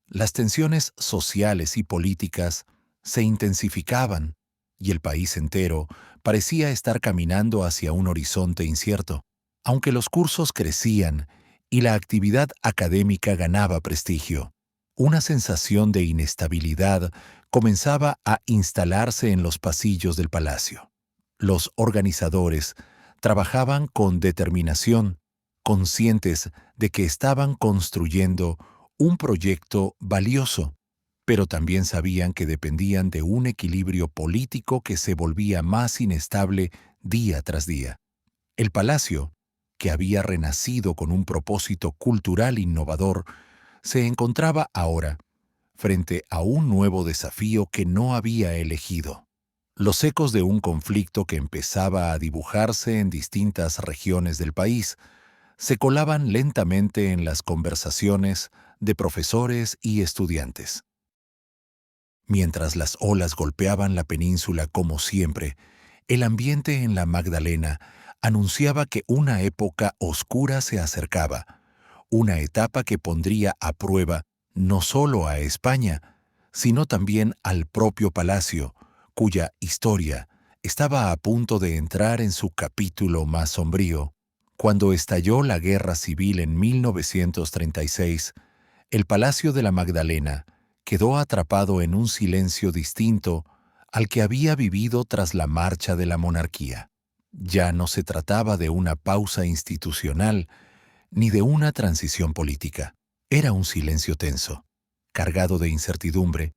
A: Las tensiones sociales y políticas se intensificaban y el país entero parecía estar caminando hacia un horizonte incierto. Aunque los cursos crecían y la actividad académica ganaba prestigio, una sensación de inestabilidad comenzaba a instalarse en los pasillos del palacio. Los organizadores Trabajaban con determinación, conscientes de que estaban construyendo un proyecto valioso, pero también sabían que dependían de un equilibrio político que se volvía más inestable día tras día. El palacio, que había renacido con un propósito cultural innovador, se encontraba ahora frente a un nuevo desafío que no había elegido. Los ecos de un conflicto que empezaba a dibujarse en distintas regiones del país se colaban lentamente en las conversaciones de profesores y estudiantes. Mientras las olas golpeaban la península como siempre, el ambiente en la Magdalena anunciaba que una época oscura se acercaba, una etapa que pondría a prueba no solo a España, sino también al propio palacio, cuya historia estaba a punto de entrar en su capítulo más sombrío. Cuando estalló la Guerra Civil en 1936, el Palacio de la Magdalena quedó atrapado en un silencio distinto al que había vivido tras la marcha de la monarquía. Ya no se trataba de una pausa institucional ni de una transición política. Era un silencio tenso, cargado de incertidumbre,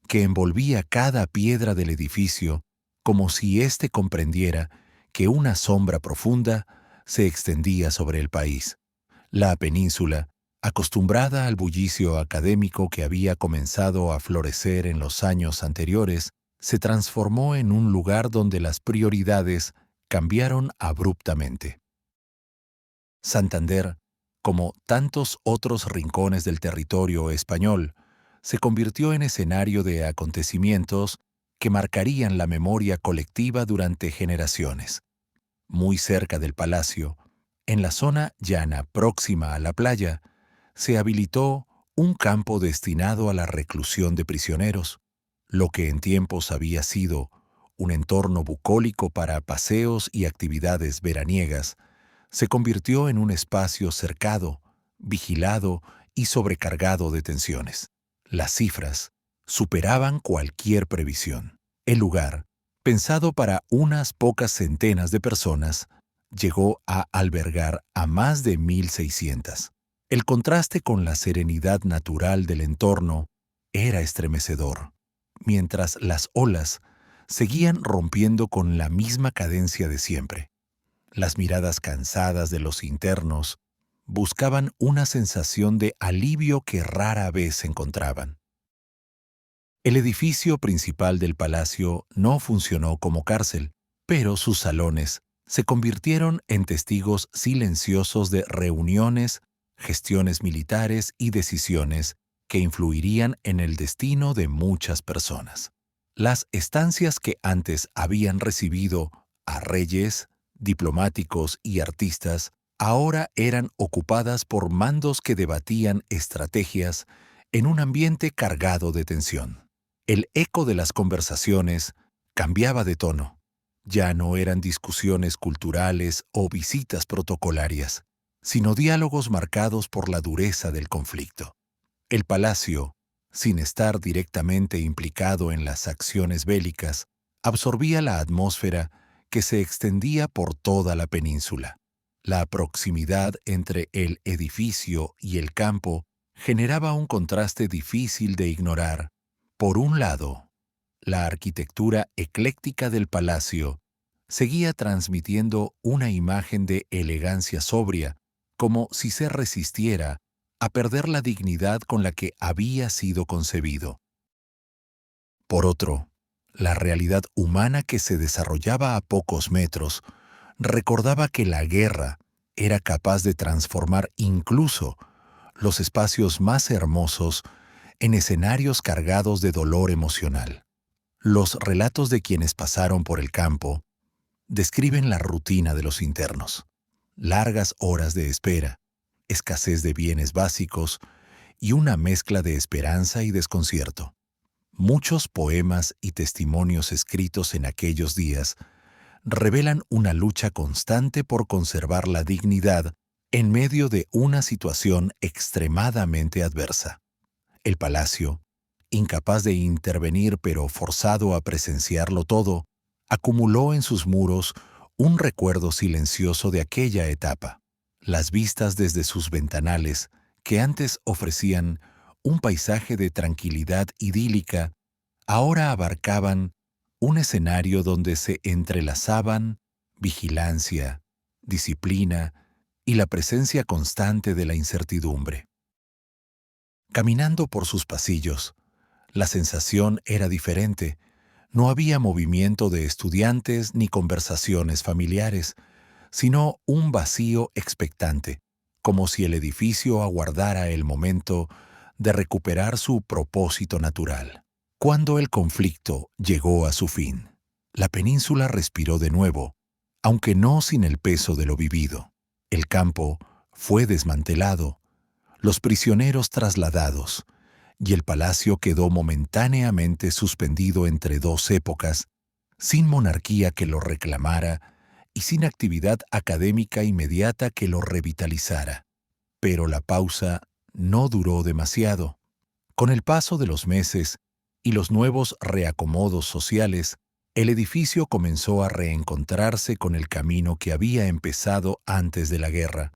A: que envolvía cada piedra del edificio como si éste comprendiera que una sombra profunda se extendía sobre el país. La península, acostumbrada al bullicio académico que había comenzado a florecer en los años anteriores, se transformó en un lugar donde las prioridades cambiaron abruptamente. Santander, como tantos otros rincones del territorio español, se convirtió en escenario de acontecimientos que marcarían la memoria colectiva durante generaciones. Muy cerca del palacio, en la zona llana próxima a la playa, se habilitó un campo destinado a la reclusión de prisioneros, lo que en tiempos había sido un entorno bucólico para paseos y actividades veraniegas, se convirtió en un espacio cercado, vigilado y sobrecargado de tensiones. Las cifras superaban cualquier previsión. El lugar, pensado para unas pocas centenas de personas, llegó a albergar a más de 1.600. El contraste con la serenidad natural del entorno era estremecedor, mientras las olas seguían rompiendo con la misma cadencia de siempre. Las miradas cansadas de los internos buscaban una sensación de alivio que rara vez encontraban. El edificio principal del palacio no funcionó como cárcel, pero sus salones se convirtieron en testigos silenciosos de reuniones, gestiones militares y decisiones que influirían en el destino de muchas personas. Las estancias que antes habían recibido a reyes, diplomáticos y artistas, ahora eran ocupadas por mandos que debatían estrategias en un ambiente cargado de tensión. El eco de las conversaciones cambiaba de tono. Ya no eran discusiones culturales o visitas protocolarias, sino diálogos marcados por la dureza del conflicto. El palacio, sin estar directamente implicado en las acciones bélicas, absorbía la atmósfera que se extendía por toda la península. La proximidad entre el edificio y el campo generaba un contraste difícil de ignorar. Por un lado, la arquitectura ecléctica del palacio seguía transmitiendo una imagen de elegancia sobria, como si se resistiera a perder la dignidad con la que había sido concebido. Por otro, la realidad humana que se desarrollaba a pocos metros recordaba que la guerra era capaz de transformar incluso los espacios más hermosos en escenarios cargados de dolor emocional. Los relatos de quienes pasaron por el campo describen la rutina de los internos: largas horas de espera, escasez de bienes básicos y una mezcla de esperanza y desconcierto. Muchos poemas y testimonios escritos en aquellos días revelan una lucha constante por conservar la dignidad en medio de una situación extremadamente adversa. El palacio, incapaz de intervenir pero forzado a presenciarlo todo, acumuló en sus muros un recuerdo silencioso de aquella etapa. Las vistas desde sus ventanales, que antes ofrecían un paisaje de tranquilidad idílica, ahora abarcaban un escenario donde se entrelazaban vigilancia, disciplina y la presencia constante de la incertidumbre. Caminando por sus pasillos, la sensación era diferente. No había movimiento de estudiantes ni conversaciones familiares, sino un vacío expectante, como si el edificio aguardara el momento de recuperar su propósito natural. Cuando el conflicto llegó a su fin, la península respiró de nuevo, aunque no sin el peso de lo vivido. El campo fue desmantelado, los prisioneros trasladados, y el palacio quedó momentáneamente suspendido entre dos épocas, sin monarquía que lo reclamara y sin actividad académica inmediata que lo revitalizara. Pero la pausa no duró demasiado. Con el paso de los meses y los nuevos reacomodos sociales, el edificio comenzó a reencontrarse con el camino que había empezado antes de la guerra,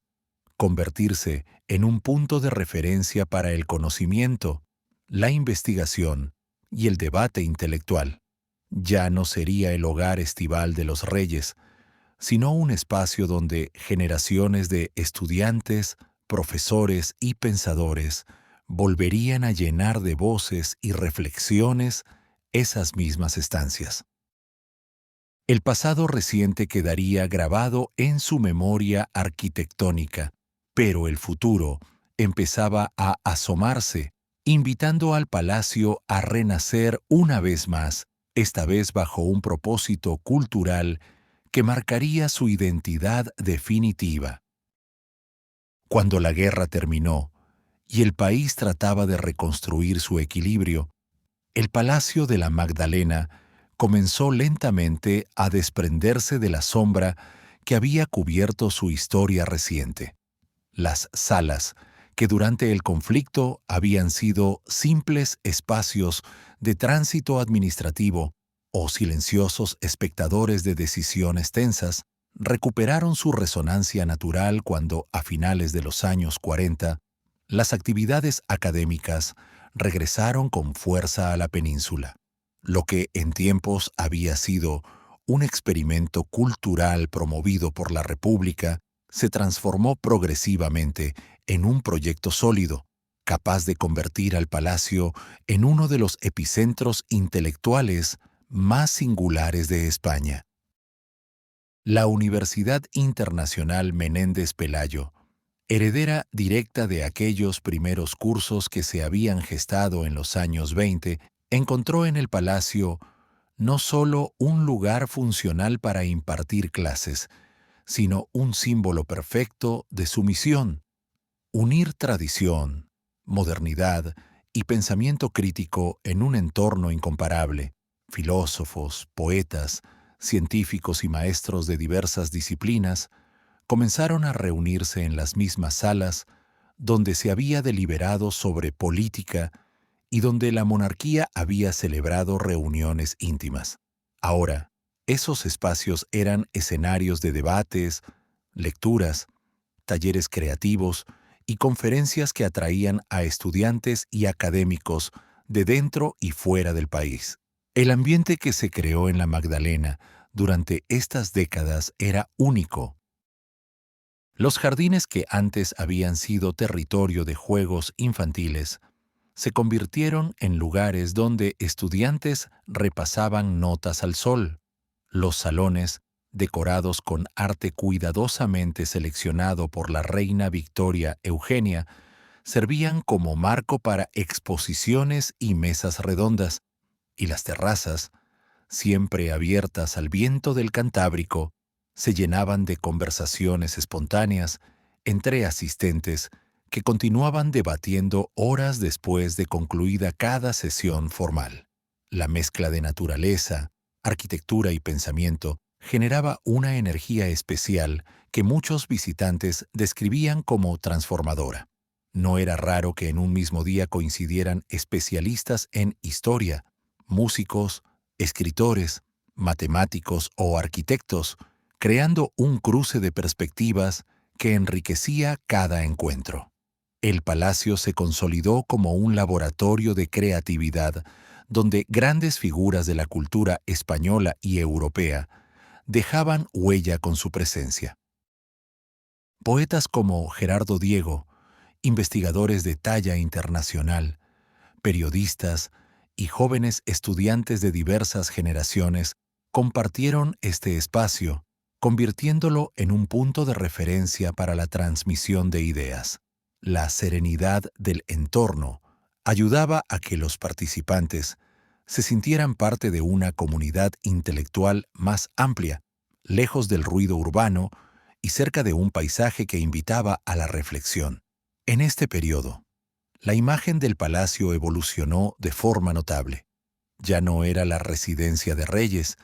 A: convertirse en un punto de referencia para el conocimiento, la investigación y el debate intelectual. Ya no sería el hogar estival de los reyes, sino un espacio donde generaciones de estudiantes, profesores y pensadores volverían a llenar de voces y reflexiones esas mismas estancias. El pasado reciente quedaría grabado en su memoria arquitectónica, pero el futuro empezaba a asomarse, invitando al palacio a renacer una vez más, esta vez bajo un propósito cultural que marcaría su identidad definitiva. Cuando la guerra terminó y el país trataba de reconstruir su equilibrio, el Palacio de la Magdalena comenzó lentamente a desprenderse de la sombra que había cubierto su historia reciente. Las salas, que durante el conflicto habían sido simples espacios de tránsito administrativo o silenciosos espectadores de decisiones tensas, recuperaron su resonancia natural cuando, a finales de los años 40, las actividades académicas regresaron con fuerza a la península. Lo que en tiempos había sido un experimento cultural promovido por la República se transformó progresivamente en un proyecto sólido, capaz de convertir al palacio en uno de los epicentros intelectuales más singulares de España. La Universidad Internacional Menéndez Pelayo, heredera directa de aquellos primeros cursos que se habían gestado en los años 20, encontró en el palacio no solo un lugar funcional para impartir clases, sino un símbolo perfecto de su misión: unir tradición, modernidad y pensamiento crítico en un entorno incomparable. Filósofos, poetas, científicos y maestros de diversas disciplinas comenzaron a reunirse en las mismas salas donde se había deliberado sobre política y donde la monarquía había celebrado reuniones íntimas. Ahora, esos espacios eran escenarios de debates, lecturas, talleres creativos y conferencias que atraían a estudiantes y académicos de dentro y fuera del país. El ambiente que se creó en la Magdalena durante estas décadas era único. Los jardines que antes habían sido territorio de juegos infantiles se convirtieron en lugares donde estudiantes repasaban notas al sol. Los salones, decorados con arte cuidadosamente seleccionado por la reina Victoria Eugenia, servían como marco para exposiciones y mesas redondas, y las terrazas, siempre abiertas al viento del Cantábrico, se llenaban de conversaciones espontáneas entre asistentes que continuaban debatiendo horas después de concluida cada sesión formal. La mezcla de naturaleza, arquitectura y pensamiento generaba una energía especial que muchos visitantes describían como transformadora. No era raro que en un mismo día coincidieran especialistas en historia, músicos, escritores, matemáticos o arquitectos creando un cruce de perspectivas que enriquecía cada encuentro. El palacio se consolidó como un laboratorio de creatividad donde grandes figuras de la cultura española y europea dejaban huella con su presencia. Poetas como Gerardo Diego, investigadores de talla internacional, periodistas y jóvenes estudiantes de diversas generaciones compartieron este espacio, convirtiéndolo en un punto de referencia para la transmisión de ideas. La serenidad del entorno ayudaba a que los participantes se sintieran parte de una comunidad intelectual más amplia, lejos del ruido urbano y cerca de un paisaje que invitaba a la reflexión. En este periodo, la imagen del palacio evolucionó de forma notable. Ya no era la residencia de reyes,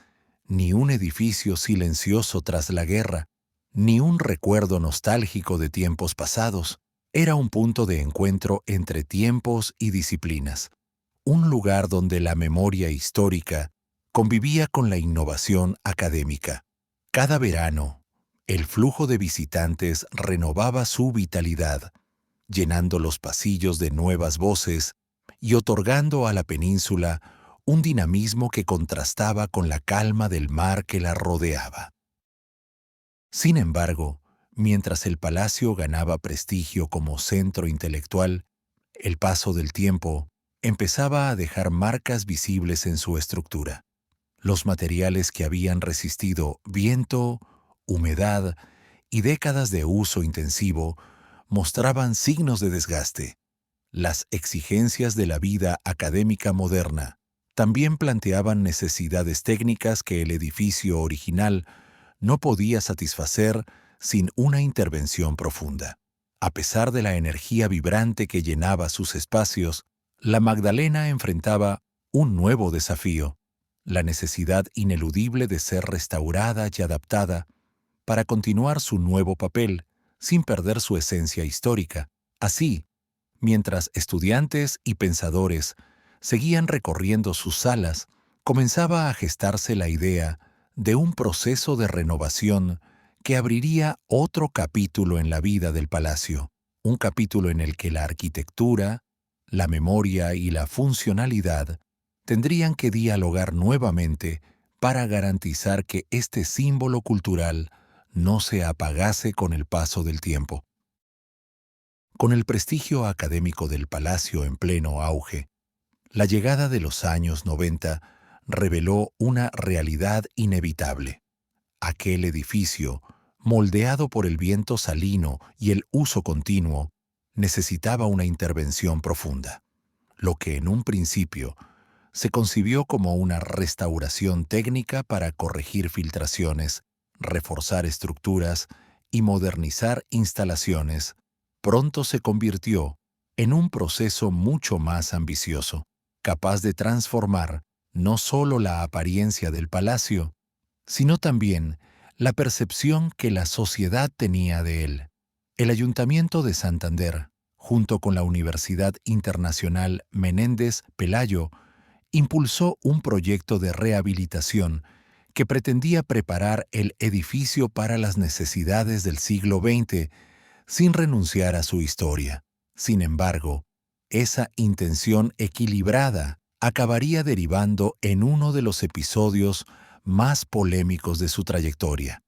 A: ni un edificio silencioso tras la guerra, ni un recuerdo nostálgico de tiempos pasados. Era un punto de encuentro entre tiempos y disciplinas, un lugar donde la memoria histórica convivía con la innovación académica. Cada verano, el flujo de visitantes renovaba su vitalidad, llenando los pasillos de nuevas voces y otorgando a la península un dinamismo que contrastaba con la calma del mar que la rodeaba. Sin embargo, mientras el palacio ganaba prestigio como centro intelectual, el paso del tiempo empezaba a dejar marcas visibles en su estructura. Los materiales que habían resistido viento, humedad y décadas de uso intensivo mostraban signos de desgaste. Las exigencias de la vida académica moderna también planteaban necesidades técnicas que el edificio original no podía satisfacer sin una intervención profunda. A pesar de la energía vibrante que llenaba sus espacios, la Magdalena enfrentaba un nuevo desafío: la necesidad ineludible de ser restaurada y adaptada para continuar su nuevo papel sin perder su esencia histórica. Así, mientras estudiantes y pensadores seguían recorriendo sus salas, comenzaba a gestarse la idea de un proceso de renovación que abriría otro capítulo en la vida del palacio, un capítulo en el que la arquitectura, la memoria y la funcionalidad tendrían que dialogar nuevamente para garantizar que este símbolo cultural no se apagase con el paso del tiempo. Con el prestigio académico del palacio en pleno auge, la llegada de los años 90 reveló una realidad inevitable. Aquel edificio, moldeado por el viento salino y el uso continuo, necesitaba una intervención profunda. Lo que en un principio se concibió como una restauración técnica para corregir filtraciones, reforzar estructuras y modernizar instalaciones, pronto se convirtió en un proceso mucho más ambicioso, capaz de transformar no solo la apariencia del palacio, sino también la percepción que la sociedad tenía de él. El Ayuntamiento de Santander, junto con la Universidad Internacional Menéndez Pelayo, impulsó un proyecto de rehabilitación que pretendía preparar el edificio para las necesidades del siglo XX sin renunciar a su historia. Sin embargo, esa intención equilibrada acabaría derivando en uno de los episodios más polémicos de su trayectoria.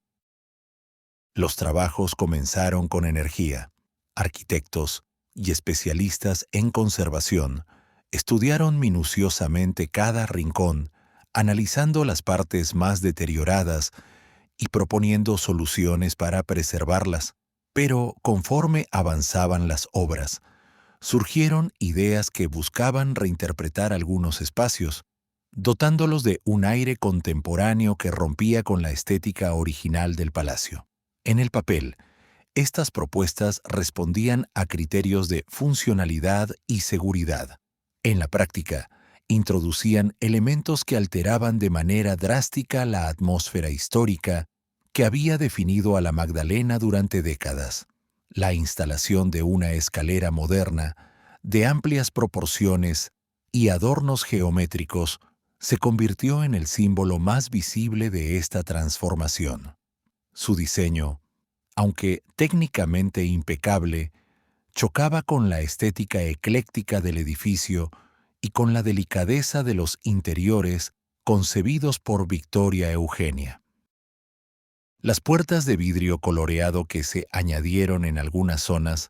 A: Los trabajos comenzaron con energía. Arquitectos y especialistas en conservación estudiaron minuciosamente cada rincón, analizando las partes más deterioradas y proponiendo soluciones para preservarlas. Pero conforme avanzaban las obras, surgieron ideas que buscaban reinterpretar algunos espacios, dotándolos de un aire contemporáneo que rompía con la estética original del palacio. En el papel, estas propuestas respondían a criterios de funcionalidad y seguridad. En la práctica, introducían elementos que alteraban de manera drástica la atmósfera histórica que había definido a la Magdalena durante décadas. La instalación de una escalera moderna, de amplias proporciones y adornos geométricos, se convirtió en el símbolo más visible de esta transformación. Su diseño, aunque técnicamente impecable, chocaba con la estética ecléctica del edificio y con la delicadeza de los interiores concebidos por Victoria Eugenia. Las puertas de vidrio coloreado que se añadieron en algunas zonas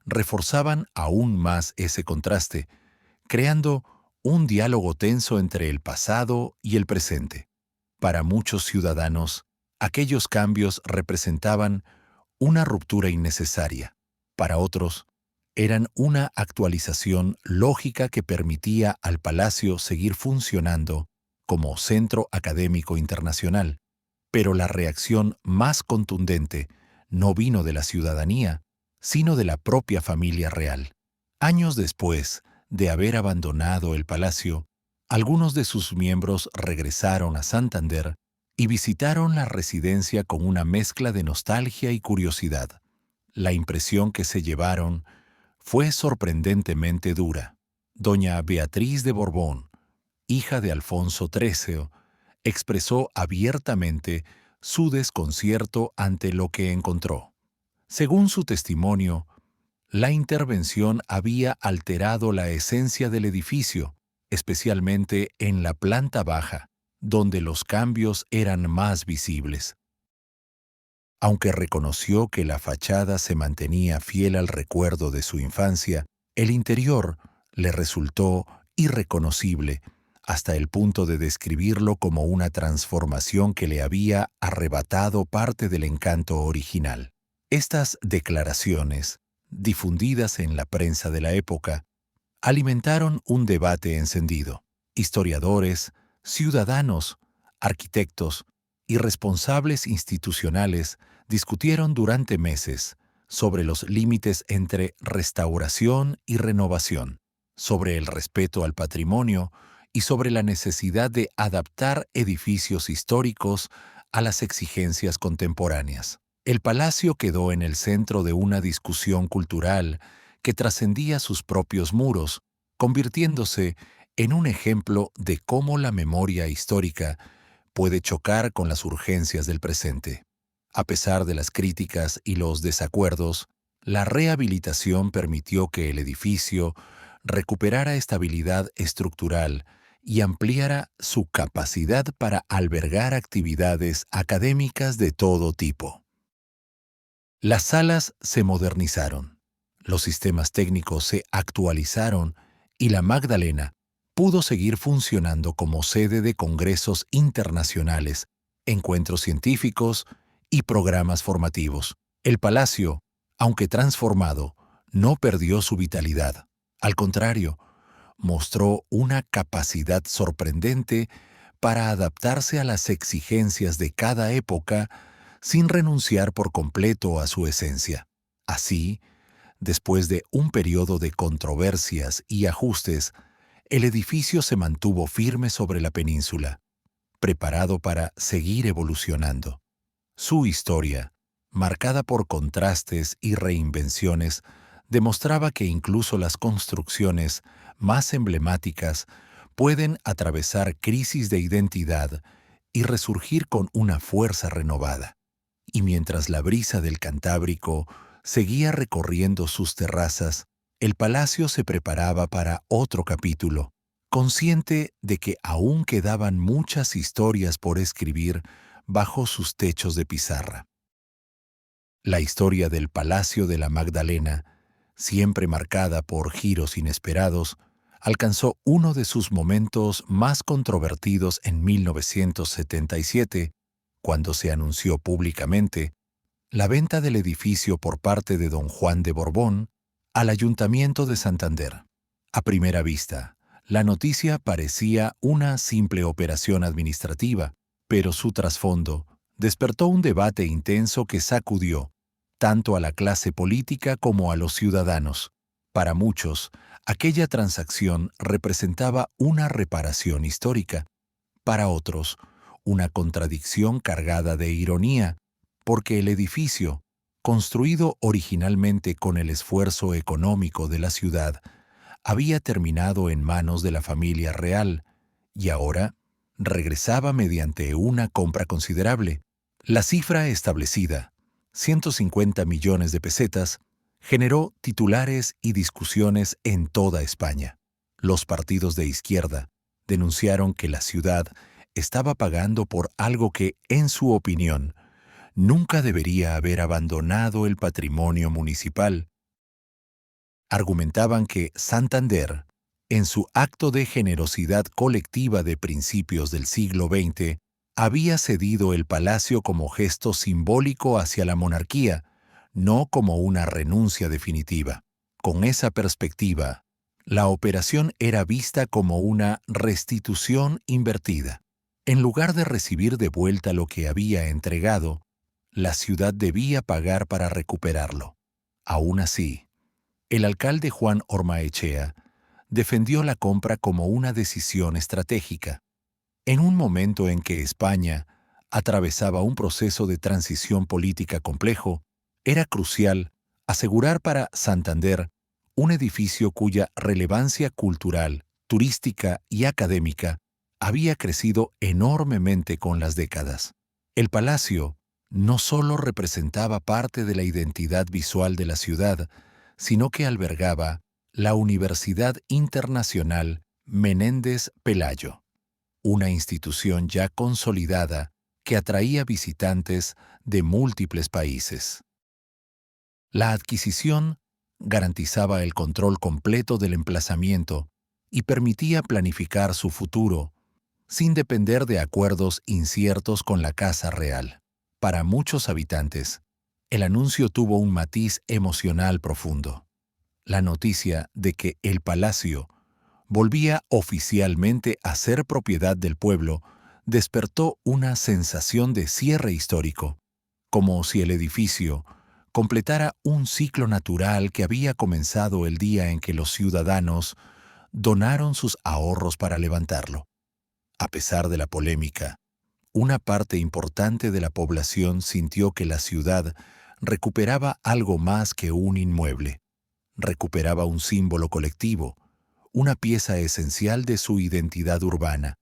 A: reforzaban aún más ese contraste, creando un diálogo tenso entre el pasado y el presente. Para muchos ciudadanos, aquellos cambios representaban una ruptura innecesaria. Para otros, eran una actualización lógica que permitía al palacio seguir funcionando como centro académico internacional. Pero la reacción más contundente no vino de la ciudadanía, sino de la propia familia real. Años después de haber abandonado el palacio, algunos de sus miembros regresaron a Santander y visitaron la residencia con una mezcla de nostalgia y curiosidad. La impresión que se llevaron fue sorprendentemente dura. Doña Beatriz de Borbón, hija de Alfonso XIII, expresó abiertamente su desconcierto ante lo que encontró. Según su testimonio, la intervención había alterado la esencia del edificio, especialmente en la planta baja, donde los cambios eran más visibles. Aunque reconoció que la fachada se mantenía fiel al recuerdo de su infancia, el interior le resultó irreconocible, hasta el punto de describirlo como una transformación que le había arrebatado parte del encanto original. Estas declaraciones, difundidas en la prensa de la época, alimentaron un debate encendido. Historiadores, ciudadanos, arquitectos y responsables institucionales discutieron durante meses sobre los límites entre restauración y renovación, sobre el respeto al patrimonio y sobre la necesidad de adaptar edificios históricos a las exigencias contemporáneas. El palacio quedó en el centro de una discusión cultural que trascendía sus propios muros, convirtiéndose en un ejemplo de cómo la memoria histórica puede chocar con las urgencias del presente. A pesar de las críticas y los desacuerdos, la rehabilitación permitió que el edificio recuperara estabilidad estructural y ampliara su capacidad para albergar actividades académicas de todo tipo. Las salas se modernizaron, los sistemas técnicos se actualizaron y la Magdalena pudo seguir funcionando como sede de congresos internacionales, encuentros científicos y programas formativos. El palacio, aunque transformado, no perdió su vitalidad. Al contrario, mostró una capacidad sorprendente para adaptarse a las exigencias de cada época sin renunciar por completo a su esencia. Así, después de un periodo de controversias y ajustes, el edificio se mantuvo firme sobre la península, preparado para seguir evolucionando. Su historia, marcada por contrastes y reinvenciones, demostraba que incluso las construcciones más emblemáticas pueden atravesar crisis de identidad y resurgir con una fuerza renovada. Y mientras la brisa del Cantábrico seguía recorriendo sus terrazas, el palacio se preparaba para otro capítulo, consciente de que aún quedaban muchas historias por escribir bajo sus techos de pizarra. La historia del Palacio de la Magdalena, siempre marcada por giros inesperados, alcanzó uno de sus momentos más controvertidos en 1977, cuando se anunció públicamente la venta del edificio por parte de don Juan de Borbón al Ayuntamiento de Santander. A primera vista, la noticia parecía una simple operación administrativa, pero su trasfondo despertó un debate intenso que sacudió tanto a la clase política como a los ciudadanos. Para muchos, aquella transacción representaba una reparación histórica. Para otros, una contradicción cargada de ironía, porque el edificio, construido originalmente con el esfuerzo económico de la ciudad, había terminado en manos de la familia real y ahora regresaba mediante una compra considerable. La cifra establecida, 150 millones de pesetas, generó titulares y discusiones en toda España. Los partidos de izquierda denunciaron que la ciudad estaba pagando por algo que, en su opinión, nunca debería haber abandonado el patrimonio municipal. Argumentaban que Santander, en su acto de generosidad colectiva de principios del siglo XX, había cedido el palacio como gesto simbólico hacia la monarquía, no como una renuncia definitiva. Con esa perspectiva, la operación era vista como una restitución invertida. En lugar de recibir de vuelta lo que había entregado, la ciudad debía pagar para recuperarlo. Aún así, el alcalde Juan Ormaechea defendió la compra como una decisión estratégica. En un momento en que España atravesaba un proceso de transición política complejo, era crucial asegurar para Santander un edificio cuya relevancia cultural, turística y académica había crecido enormemente con las décadas. El palacio no solo representaba parte de la identidad visual de la ciudad, sino que albergaba la Universidad Internacional Menéndez Pelayo, una institución ya consolidada que atraía visitantes de múltiples países. La adquisición garantizaba el control completo del emplazamiento y permitía planificar su futuro sin depender de acuerdos inciertos con la Casa Real. Para muchos habitantes, el anuncio tuvo un matiz emocional profundo. La noticia de que el palacio volvía oficialmente a ser propiedad del pueblo despertó una sensación de cierre histórico, como si el edificio completara un ciclo natural que había comenzado el día en que los ciudadanos donaron sus ahorros para levantarlo. A pesar de la polémica, una parte importante de la población sintió que la ciudad recuperaba algo más que un inmueble. Recuperaba un símbolo colectivo, una pieza esencial de su identidad urbana.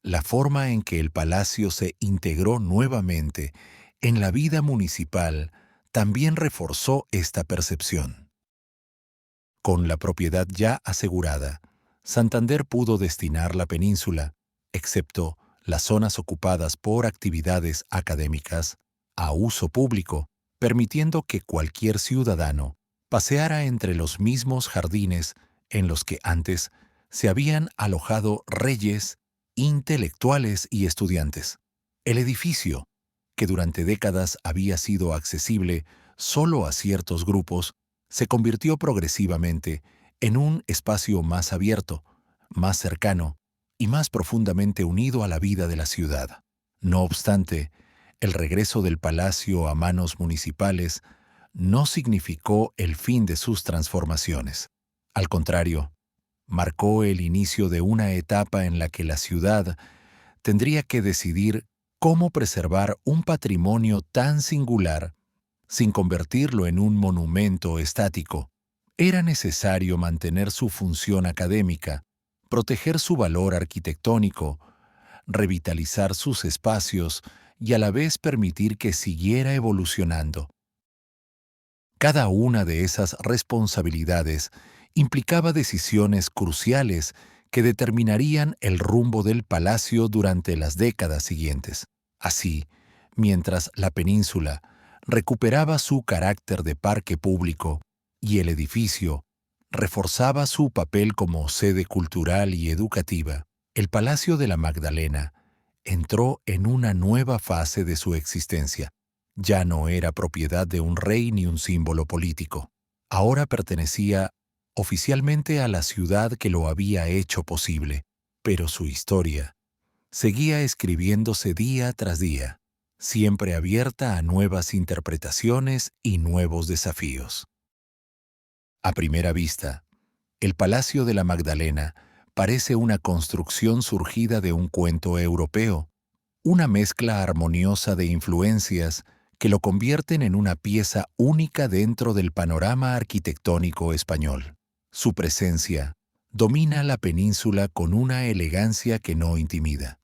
A: La forma en que el palacio se integró nuevamente en la vida municipal también reforzó esta percepción. Con la propiedad ya asegurada, Santander pudo destinar la península, excepto las zonas ocupadas por actividades académicas, a uso público, permitiendo que cualquier ciudadano paseara entre los mismos jardines en los que antes se habían alojado reyes, intelectuales y estudiantes. El edificio, que durante décadas había sido accesible solo a ciertos grupos, se convirtió progresivamente en un espacio más abierto, más cercano y más profundamente unido a la vida de la ciudad. No obstante, el regreso del palacio a manos municipales no significó el fin de sus transformaciones. Al contrario, marcó el inicio de una etapa en la que la ciudad tendría que decidir cómo preservar un patrimonio tan singular sin convertirlo en un monumento estático. Era necesario mantener su función académica, proteger su valor arquitectónico, revitalizar sus espacios y a la vez permitir que siguiera evolucionando. Cada una de esas responsabilidades implicaba decisiones cruciales que determinarían el rumbo del palacio durante las décadas siguientes. Así, mientras la península recuperaba su carácter de parque público y el edificio reforzaba su papel como sede cultural y educativa, el Palacio de la Magdalena entró en una nueva fase de su existencia. Ya no era propiedad de un rey ni un símbolo político. Ahora pertenecía oficialmente a la ciudad que lo había hecho posible, pero su historia seguía escribiéndose día tras día, siempre abierta a nuevas interpretaciones y nuevos desafíos. A primera vista, el Palacio de la Magdalena parece una construcción surgida de un cuento europeo, una mezcla armoniosa de influencias que lo convierten en una pieza única dentro del panorama arquitectónico español. Su presencia domina la península con una elegancia que no intimida,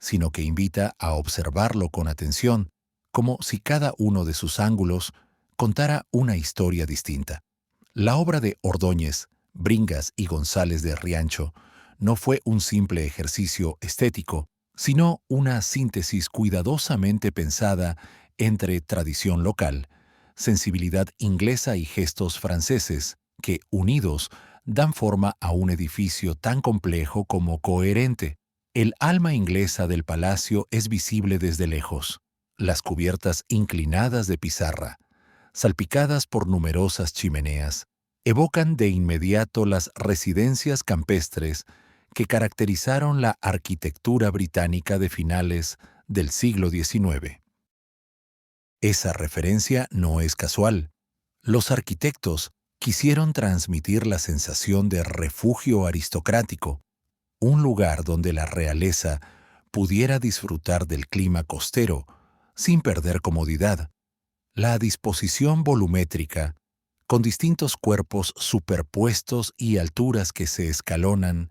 A: sino que invita a observarlo con atención, como si cada uno de sus ángulos contara una historia distinta. La obra de Ordóñez, Bringas y González de Riancho no fue un simple ejercicio estético, sino una síntesis cuidadosamente pensada entre tradición local, sensibilidad inglesa y gestos franceses, que, unidos, dan forma a un edificio tan complejo como coherente. El alma inglesa del palacio es visible desde lejos. Las cubiertas inclinadas de pizarra, salpicadas por numerosas chimeneas, evocan de inmediato las residencias campestres que caracterizaron la arquitectura británica de finales del siglo XIX. Esa referencia no es casual. Los arquitectos quisieron transmitir la sensación de refugio aristocrático, un lugar donde la realeza pudiera disfrutar del clima costero sin perder comodidad. La disposición volumétrica, con distintos cuerpos superpuestos y alturas que se escalonan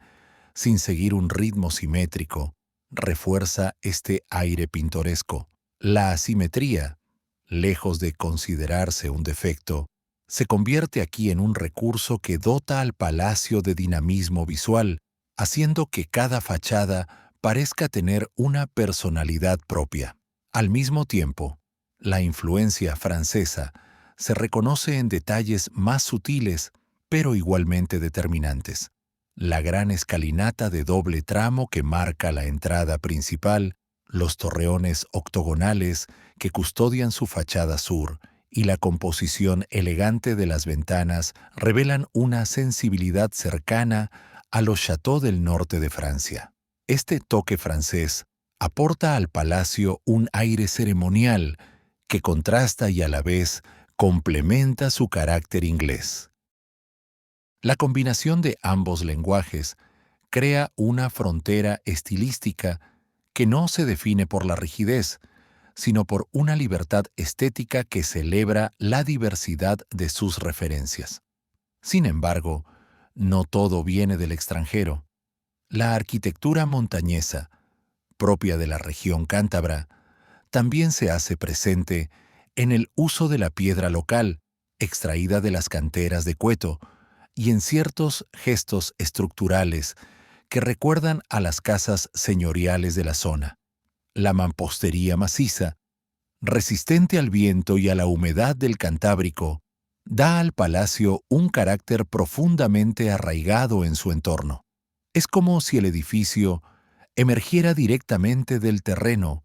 A: sin seguir un ritmo simétrico, refuerza este aire pintoresco. La asimetría, lejos de considerarse un defecto, se convierte aquí en un recurso que dota al palacio de dinamismo visual, haciendo que cada fachada parezca tener una personalidad propia. Al mismo tiempo, la influencia francesa se reconoce en detalles más sutiles, pero igualmente determinantes. La gran escalinata de doble tramo que marca la entrada principal, los torreones octogonales que custodian su fachada sur y la composición elegante de las ventanas revelan una sensibilidad cercana a los châteaux del norte de Francia. Este toque francés aporta al palacio un aire ceremonial que contrasta y a la vez complementa su carácter inglés. La combinación de ambos lenguajes crea una frontera estilística que no se define por la rigidez, sino por una libertad estética que celebra la diversidad de sus referencias. Sin embargo, no todo viene del extranjero. La arquitectura montañesa, propia de la región cántabra, también se hace presente en el uso de la piedra local, extraída de las canteras de Cueto, y en ciertos gestos estructurales que recuerdan a las casas señoriales de la zona. La mampostería maciza, resistente al viento y a la humedad del Cantábrico, da al palacio un carácter profundamente arraigado en su entorno. Es como si el edificio emergiera directamente del terreno,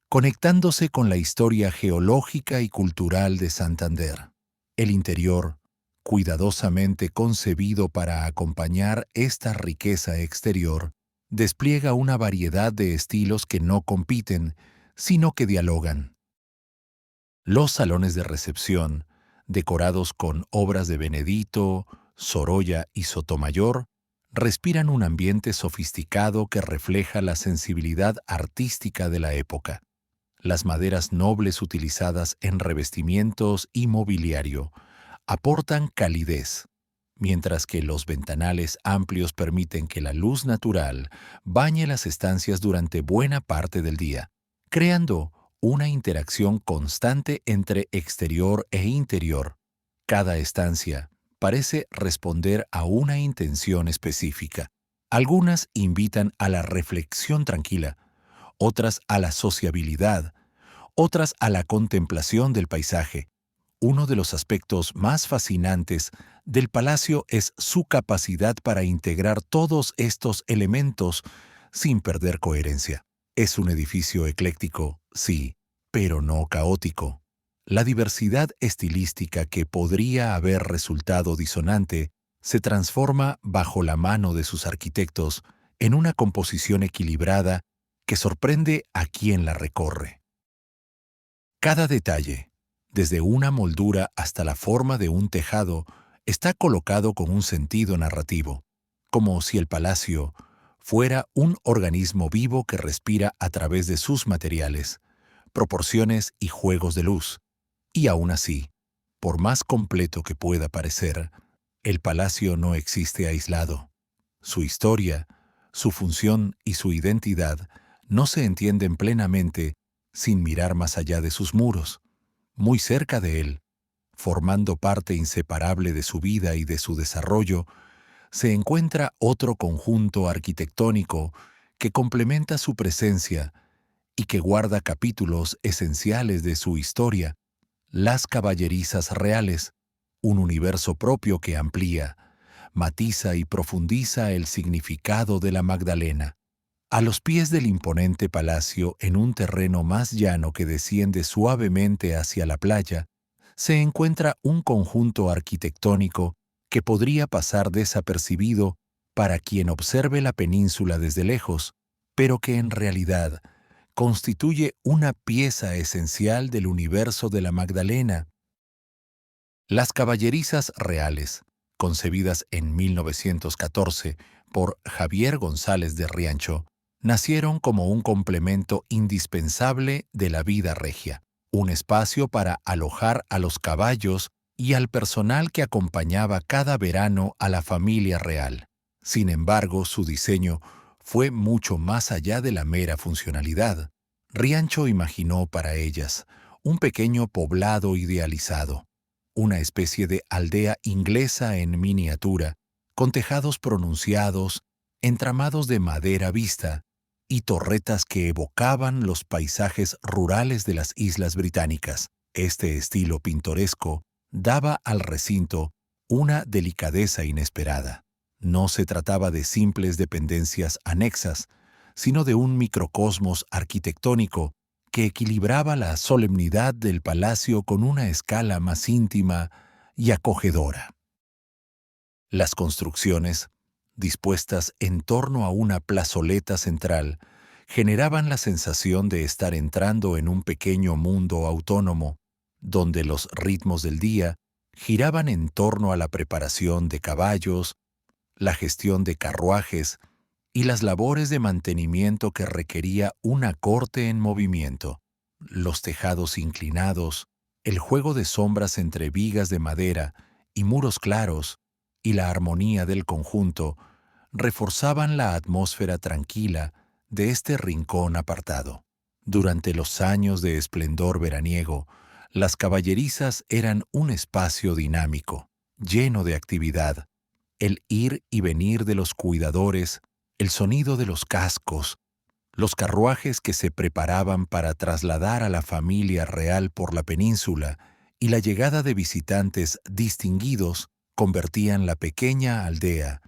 A: conectándose con la historia geológica y cultural de Santander. El interior, cuidadosamente concebido para acompañar esta riqueza exterior, despliega una variedad de estilos que no compiten, sino que dialogan. Los salones de recepción, decorados con obras de Benedito, Sorolla y Sotomayor, respiran un ambiente sofisticado que refleja la sensibilidad artística de la época. Las maderas nobles utilizadas en revestimientos y mobiliario aportan calidez, mientras que los ventanales amplios permiten que la luz natural bañe las estancias durante buena parte del día, creando una interacción constante entre exterior e interior. Cada estancia parece responder a una intención específica. Algunas invitan a la reflexión tranquila, otras a la sociabilidad, otras a la contemplación del paisaje. Uno de los aspectos más fascinantes del palacio es su capacidad para integrar todos estos elementos sin perder coherencia. Es un edificio ecléctico, sí, pero no caótico. La diversidad estilística que podría haber resultado disonante se transforma bajo la mano de sus arquitectos en una composición equilibrada que sorprende a quien la recorre. Cada detalle, desde una moldura hasta la forma de un tejado, está colocado con un sentido narrativo, como si el palacio fuera un organismo vivo que respira a través de sus materiales, proporciones y juegos de luz. Y aún así, por más completo que pueda parecer, el palacio no existe aislado. Su historia, su función y su identidad no se entienden plenamente sin mirar más allá de sus muros. Muy cerca de él, formando parte inseparable de su vida y de su desarrollo, se encuentra otro conjunto arquitectónico que complementa su presencia y que guarda capítulos esenciales de su historia: las caballerizas reales, un universo propio que amplía, matiza y profundiza el significado de la Magdalena. A los pies del imponente palacio, en un terreno más llano que desciende suavemente hacia la playa, se encuentra un conjunto arquitectónico que podría pasar desapercibido para quien observe la península desde lejos, pero que en realidad constituye una pieza esencial del universo de la Magdalena. Las caballerizas reales, concebidas en 1914 por Javier González de Riancho, nacieron como un complemento indispensable de la vida regia, un espacio para alojar a los caballos y al personal que acompañaba cada verano a la familia real. Sin embargo, su diseño fue mucho más allá de la mera funcionalidad. Riancho imaginó para ellas un pequeño poblado idealizado, una especie de aldea inglesa en miniatura, con tejados pronunciados, entramados de madera vista y torretas que evocaban los paisajes rurales de las islas británicas. Este estilo pintoresco daba al recinto una delicadeza inesperada. No se trataba de simples dependencias anexas, sino de un microcosmos arquitectónico que equilibraba la solemnidad del palacio con una escala más íntima y acogedora. Las construcciones, dispuestas en torno a una plazoleta central, generaban la sensación de estar entrando en un pequeño mundo autónomo, donde los ritmos del día giraban en torno a la preparación de caballos, la gestión de carruajes y las labores de mantenimiento que requería una corte en movimiento. Los tejados inclinados, el juego de sombras entre vigas de madera y muros claros, y la armonía del conjunto reforzaban la atmósfera tranquila de este rincón apartado. Durante los años de esplendor veraniego, las caballerizas eran un espacio dinámico, lleno de actividad. El ir y venir de los cuidadores, el sonido de los cascos, los carruajes que se preparaban para trasladar a la familia real por la península y la llegada de visitantes distinguidos convertían la pequeña aldea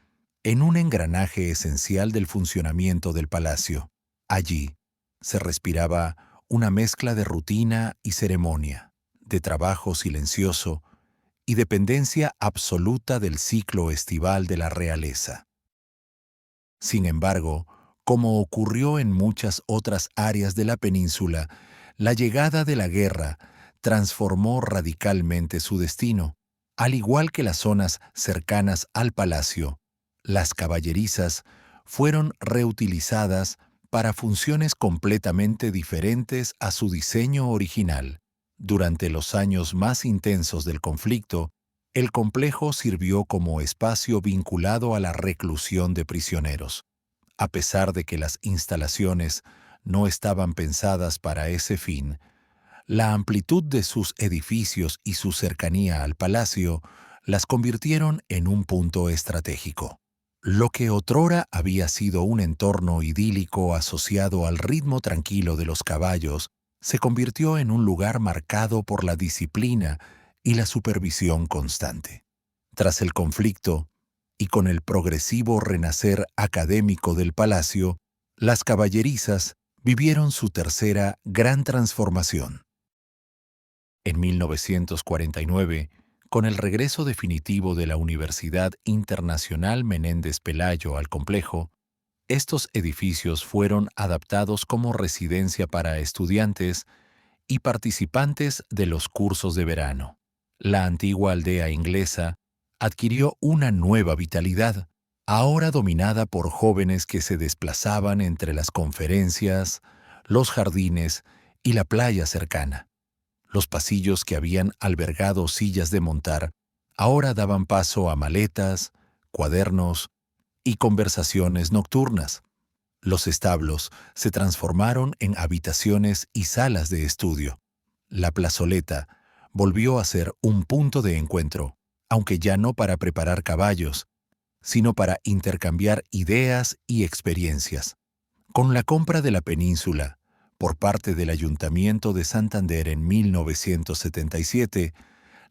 A: en un engranaje esencial del funcionamiento del palacio. Allí se respiraba una mezcla de rutina y ceremonia, de trabajo silencioso y dependencia absoluta del ciclo estival de la realeza. Sin embargo, como ocurrió en muchas otras áreas de la península, la llegada de la guerra transformó radicalmente su destino. Al igual que las zonas cercanas al palacio, las caballerizas fueron reutilizadas para funciones completamente diferentes a su diseño original. Durante los años más intensos del conflicto, el complejo sirvió como espacio vinculado a la reclusión de prisioneros. A pesar de que las instalaciones no estaban pensadas para ese fin, la amplitud de sus edificios y su cercanía al palacio las convirtieron en un punto estratégico. Lo que otrora había sido un entorno idílico asociado al ritmo tranquilo de los caballos, se convirtió en un lugar marcado por la disciplina y la supervisión constante. Tras el conflicto, y con el progresivo renacer académico del palacio, las caballerizas vivieron su tercera gran transformación. En 1949, con el regreso definitivo de la Universidad Internacional Menéndez Pelayo al complejo, estos edificios fueron adaptados como residencia para estudiantes y participantes de los cursos de verano. La antigua aldea inglesa adquirió una nueva vitalidad, ahora dominada por jóvenes que se desplazaban entre las conferencias, los jardines y la playa cercana. Los pasillos que habían albergado sillas de montar ahora daban paso a maletas, cuadernos y conversaciones nocturnas. Los establos se transformaron en habitaciones y salas de estudio. La plazoleta volvió a ser un punto de encuentro, aunque ya no para preparar caballos, sino para intercambiar ideas y experiencias. Con la compra de la península por parte del Ayuntamiento de Santander en 1977,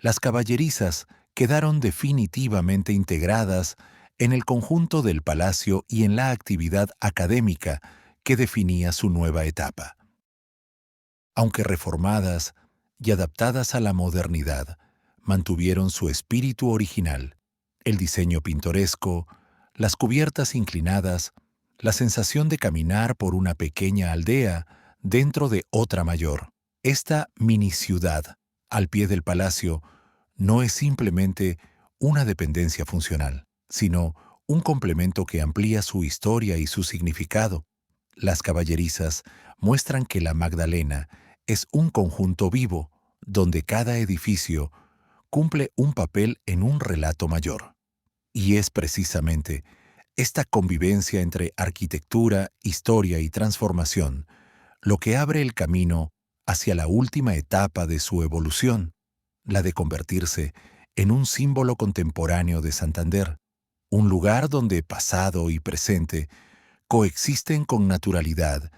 A: las caballerizas quedaron definitivamente integradas en el conjunto del palacio y en la actividad académica que definía su nueva etapa. Aunque reformadas y adaptadas a la modernidad, mantuvieron su espíritu original, el diseño pintoresco, las cubiertas inclinadas, la sensación de caminar por una pequeña aldea dentro de otra mayor. Esta mini ciudad, al pie del palacio, no es simplemente una dependencia funcional, sino un complemento que amplía su historia y su significado. Las caballerizas muestran que la Magdalena es un conjunto vivo, donde cada edificio cumple un papel en un relato mayor. Y es precisamente esta convivencia entre arquitectura, historia y transformación lo que abre el camino hacia la última etapa de su evolución, la de convertirse en un símbolo contemporáneo de Santander, un lugar donde pasado y presente coexisten con naturalidad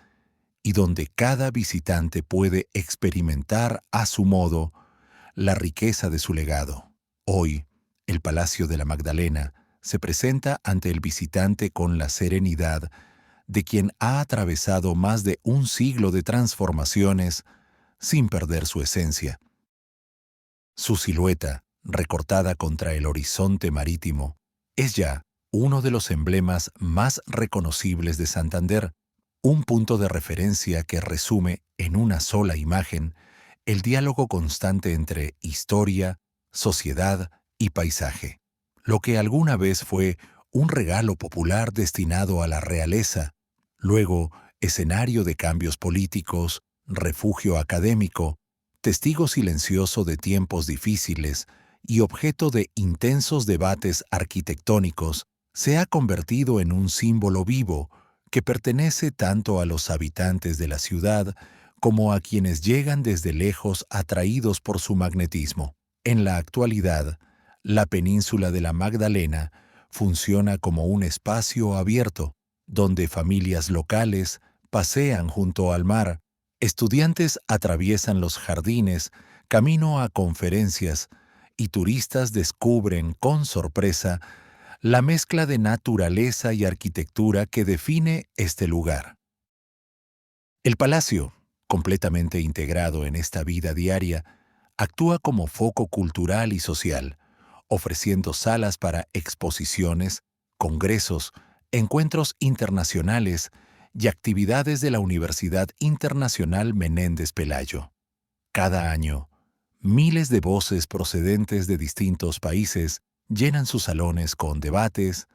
A: y donde cada visitante puede experimentar a su modo la riqueza de su legado. Hoy, el Palacio de la Magdalena se presenta ante el visitante con la serenidad de quien ha atravesado más de un siglo de transformaciones sin perder su esencia. Su silueta, recortada contra el horizonte marítimo, es ya uno de los emblemas más reconocibles de Santander, un punto de referencia que resume en una sola imagen el diálogo constante entre historia, sociedad y paisaje. Lo que alguna vez fue un regalo popular destinado a la realeza, luego escenario de cambios políticos, refugio académico, testigo silencioso de tiempos difíciles y objeto de intensos debates arquitectónicos, se ha convertido en un símbolo vivo que pertenece tanto a los habitantes de la ciudad como a quienes llegan desde lejos atraídos por su magnetismo. En la actualidad, la península de la Magdalena funciona como un espacio abierto, donde familias locales pasean junto al mar, estudiantes atraviesan los jardines, camino a conferencias, y turistas descubren con sorpresa la mezcla de naturaleza y arquitectura que define este lugar. El palacio, completamente integrado en esta vida diaria, actúa como foco cultural y social, ofreciendo salas para exposiciones, congresos, encuentros internacionales y actividades de la Universidad Internacional Menéndez Pelayo. Cada año, miles de voces procedentes de distintos países llenan sus salones con debates,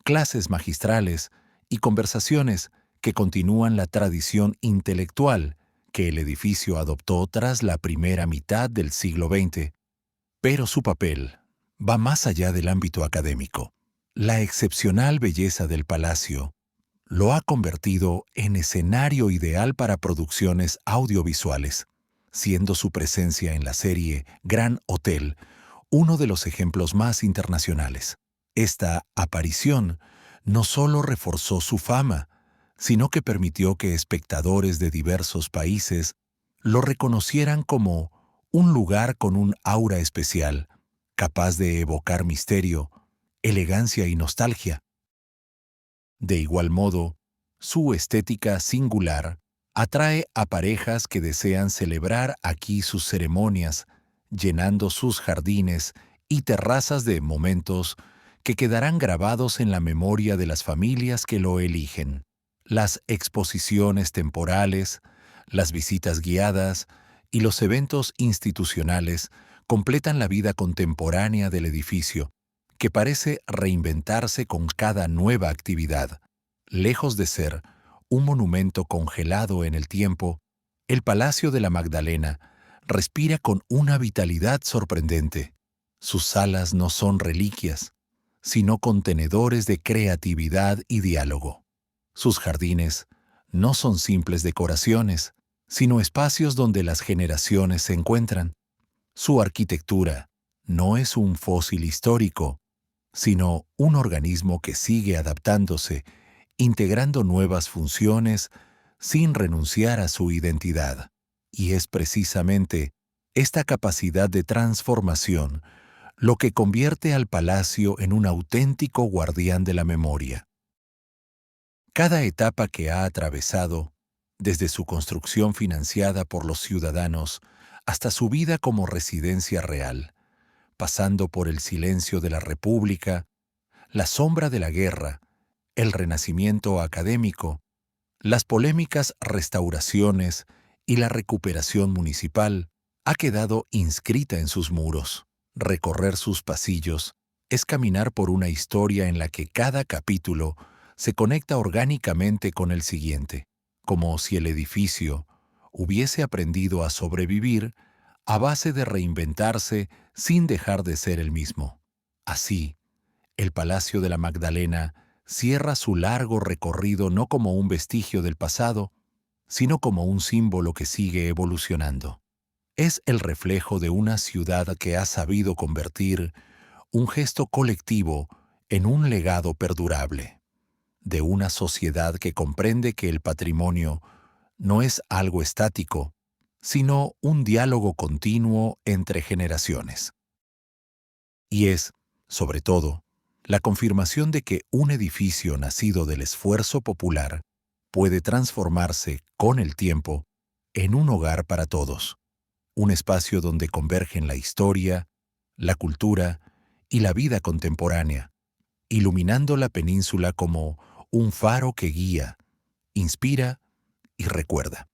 A: clases magistrales y conversaciones que continúan la tradición intelectual que el edificio adoptó tras la primera mitad del siglo XX. Pero su papel va más allá del ámbito académico. La excepcional belleza del palacio lo ha convertido en escenario ideal para producciones audiovisuales, siendo su presencia en la serie Gran Hotel uno de los ejemplos más internacionales. Esta aparición no solo reforzó su fama, sino que permitió que espectadores de diversos países lo reconocieran como un lugar con un aura especial, capaz de evocar misterio, elegancia y nostalgia. De igual modo, su estética singular atrae a parejas que desean celebrar aquí sus ceremonias, llenando sus jardines y terrazas de momentos que quedarán grabados en la memoria de las familias que lo eligen. Las exposiciones temporales, las visitas guiadas y los eventos institucionales completan la vida contemporánea del edificio, que parece reinventarse con cada nueva actividad. Lejos de ser un monumento congelado en el tiempo, el Palacio de la Magdalena respira con una vitalidad sorprendente. Sus salas no son reliquias, sino contenedores de creatividad y diálogo. Sus jardines no son simples decoraciones, sino espacios donde las generaciones se encuentran. Su arquitectura no es un fósil histórico, sino un organismo que sigue adaptándose, integrando nuevas funciones sin renunciar a su identidad. Y es precisamente esta capacidad de transformación lo que convierte al palacio en un auténtico guardián de la memoria. Cada etapa que ha atravesado, desde su construcción financiada por los ciudadanos hasta su vida como residencia real, pasando por el silencio de la República, la sombra de la guerra, el renacimiento académico, las polémicas restauraciones y la recuperación municipal, ha quedado inscrita en sus muros. Recorrer sus pasillos es caminar por una historia en la que cada capítulo se conecta orgánicamente con el siguiente, como si el edificio hubiese aprendido a sobrevivir a base de reinventarse sin dejar de ser el mismo. Así, el Palacio de la Magdalena cierra su largo recorrido no como un vestigio del pasado, sino como un símbolo que sigue evolucionando. Es el reflejo de una ciudad que ha sabido convertir un gesto colectivo en un legado perdurable, de una sociedad que comprende que el patrimonio no es algo estático, sino un diálogo continuo entre generaciones. Y es, sobre todo, la confirmación de que un edificio nacido del esfuerzo popular puede transformarse, con el tiempo, en un hogar para todos, un espacio donde convergen la historia, la cultura y la vida contemporánea, iluminando la península como un faro que guía, inspira y recuerda.